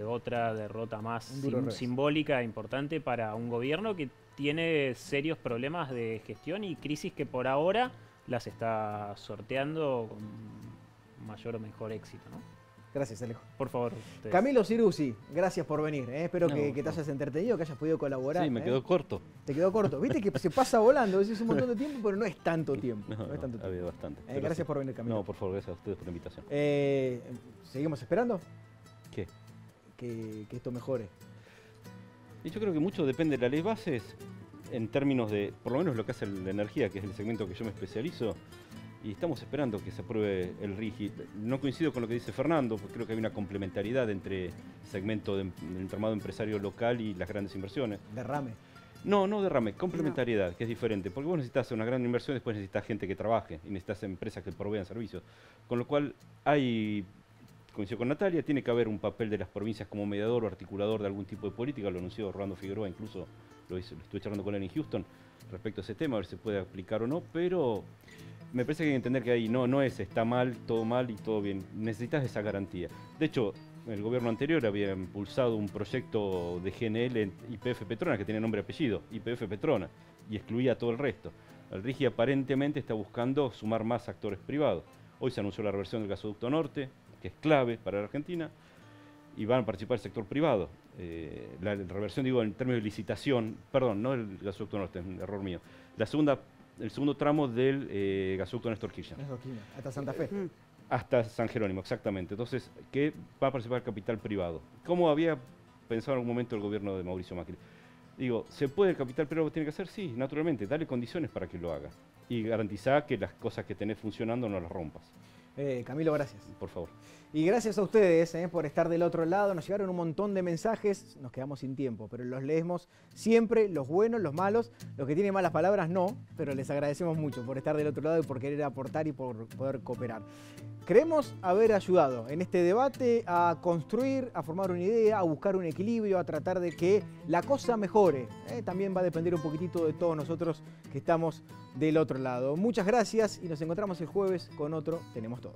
otra derrota más simbólica e importante para un gobierno que tiene serios problemas de gestión y crisis que por ahora las está sorteando con mayor o mejor éxito, ¿no? Gracias, Alejo. Por favor. Ustedes. Camilo Ciruzzi, gracias por venir. Espero No, que por te hayas entretenido, que hayas podido colaborar. Sí, me quedó corto. Te quedó corto. Viste que se pasa volando, es un montón de tiempo, pero no es tanto tiempo. No, No es tanto ha habido tiempo. bastante. Pero Gracias sí. por venir, Camilo. No, por favor, gracias a ustedes por la invitación. ¿Seguimos esperando ¿Qué? que esto mejore? Y yo creo que mucho depende de la ley bases en términos de, por lo menos lo que hace la energía, que es el segmento que yo me especializo, y estamos esperando que se apruebe el RIGI. No coincido con lo que dice Fernando, porque creo que hay una complementariedad entre el segmento del entramado empresario local y las grandes inversiones. Derrame. No, no derrame, complementariedad, que es diferente, porque vos necesitas una gran inversión, después necesitas gente que trabaje y necesitas empresas que provean servicios. Con lo cual coincido con Natalia, tiene que haber un papel de las provincias como mediador o articulador de algún tipo de política, lo anunció Rolando Figueroa, incluso lo estuve charlando con él en Houston respecto a ese tema, a ver si se puede aplicar o no, pero me parece que hay que entender que ahí no es está mal y todo bien, necesitas esa garantía. De hecho, el gobierno anterior había impulsado un proyecto de GNL en YPF Petrona, que tiene nombre y apellido, YPF Petrona, y excluía a todo el resto. El RIGI aparentemente está buscando sumar más actores privados. Hoy se anunció la reversión del gasoducto norte, que es clave para la Argentina, y van a participar el sector privado. La reversión, digo, en términos de licitación, perdón, no el gasoducto norte, es un error mío. El segundo tramo del gasoducto Néstor Kirchner. Hasta Santa Fe. Hasta San Jerónimo, exactamente. Entonces, ¿qué va a participar el capital privado? ¿Cómo había pensado en algún momento el gobierno de Mauricio Macri? Digo, ¿se puede el capital privado tiene que hacer? Sí, naturalmente, dale condiciones para que lo haga. Y garantizar que las cosas que tenés funcionando no las rompas. Camilo, gracias. Por favor. Y gracias a ustedes por estar del otro lado. Nos llegaron un montón de mensajes, nos quedamos sin tiempo, pero los leemos siempre, los buenos, los malos, los que tienen malas palabras no, pero les agradecemos mucho por estar del otro lado y por querer aportar y por poder cooperar. Creemos haber ayudado en este debate a construir, a formar una idea, a buscar un equilibrio, a tratar de que la cosa mejore. También va a depender un poquitito de todos nosotros que estamos del otro lado. Muchas gracias y nos encontramos el jueves con otro Tenemos Todo.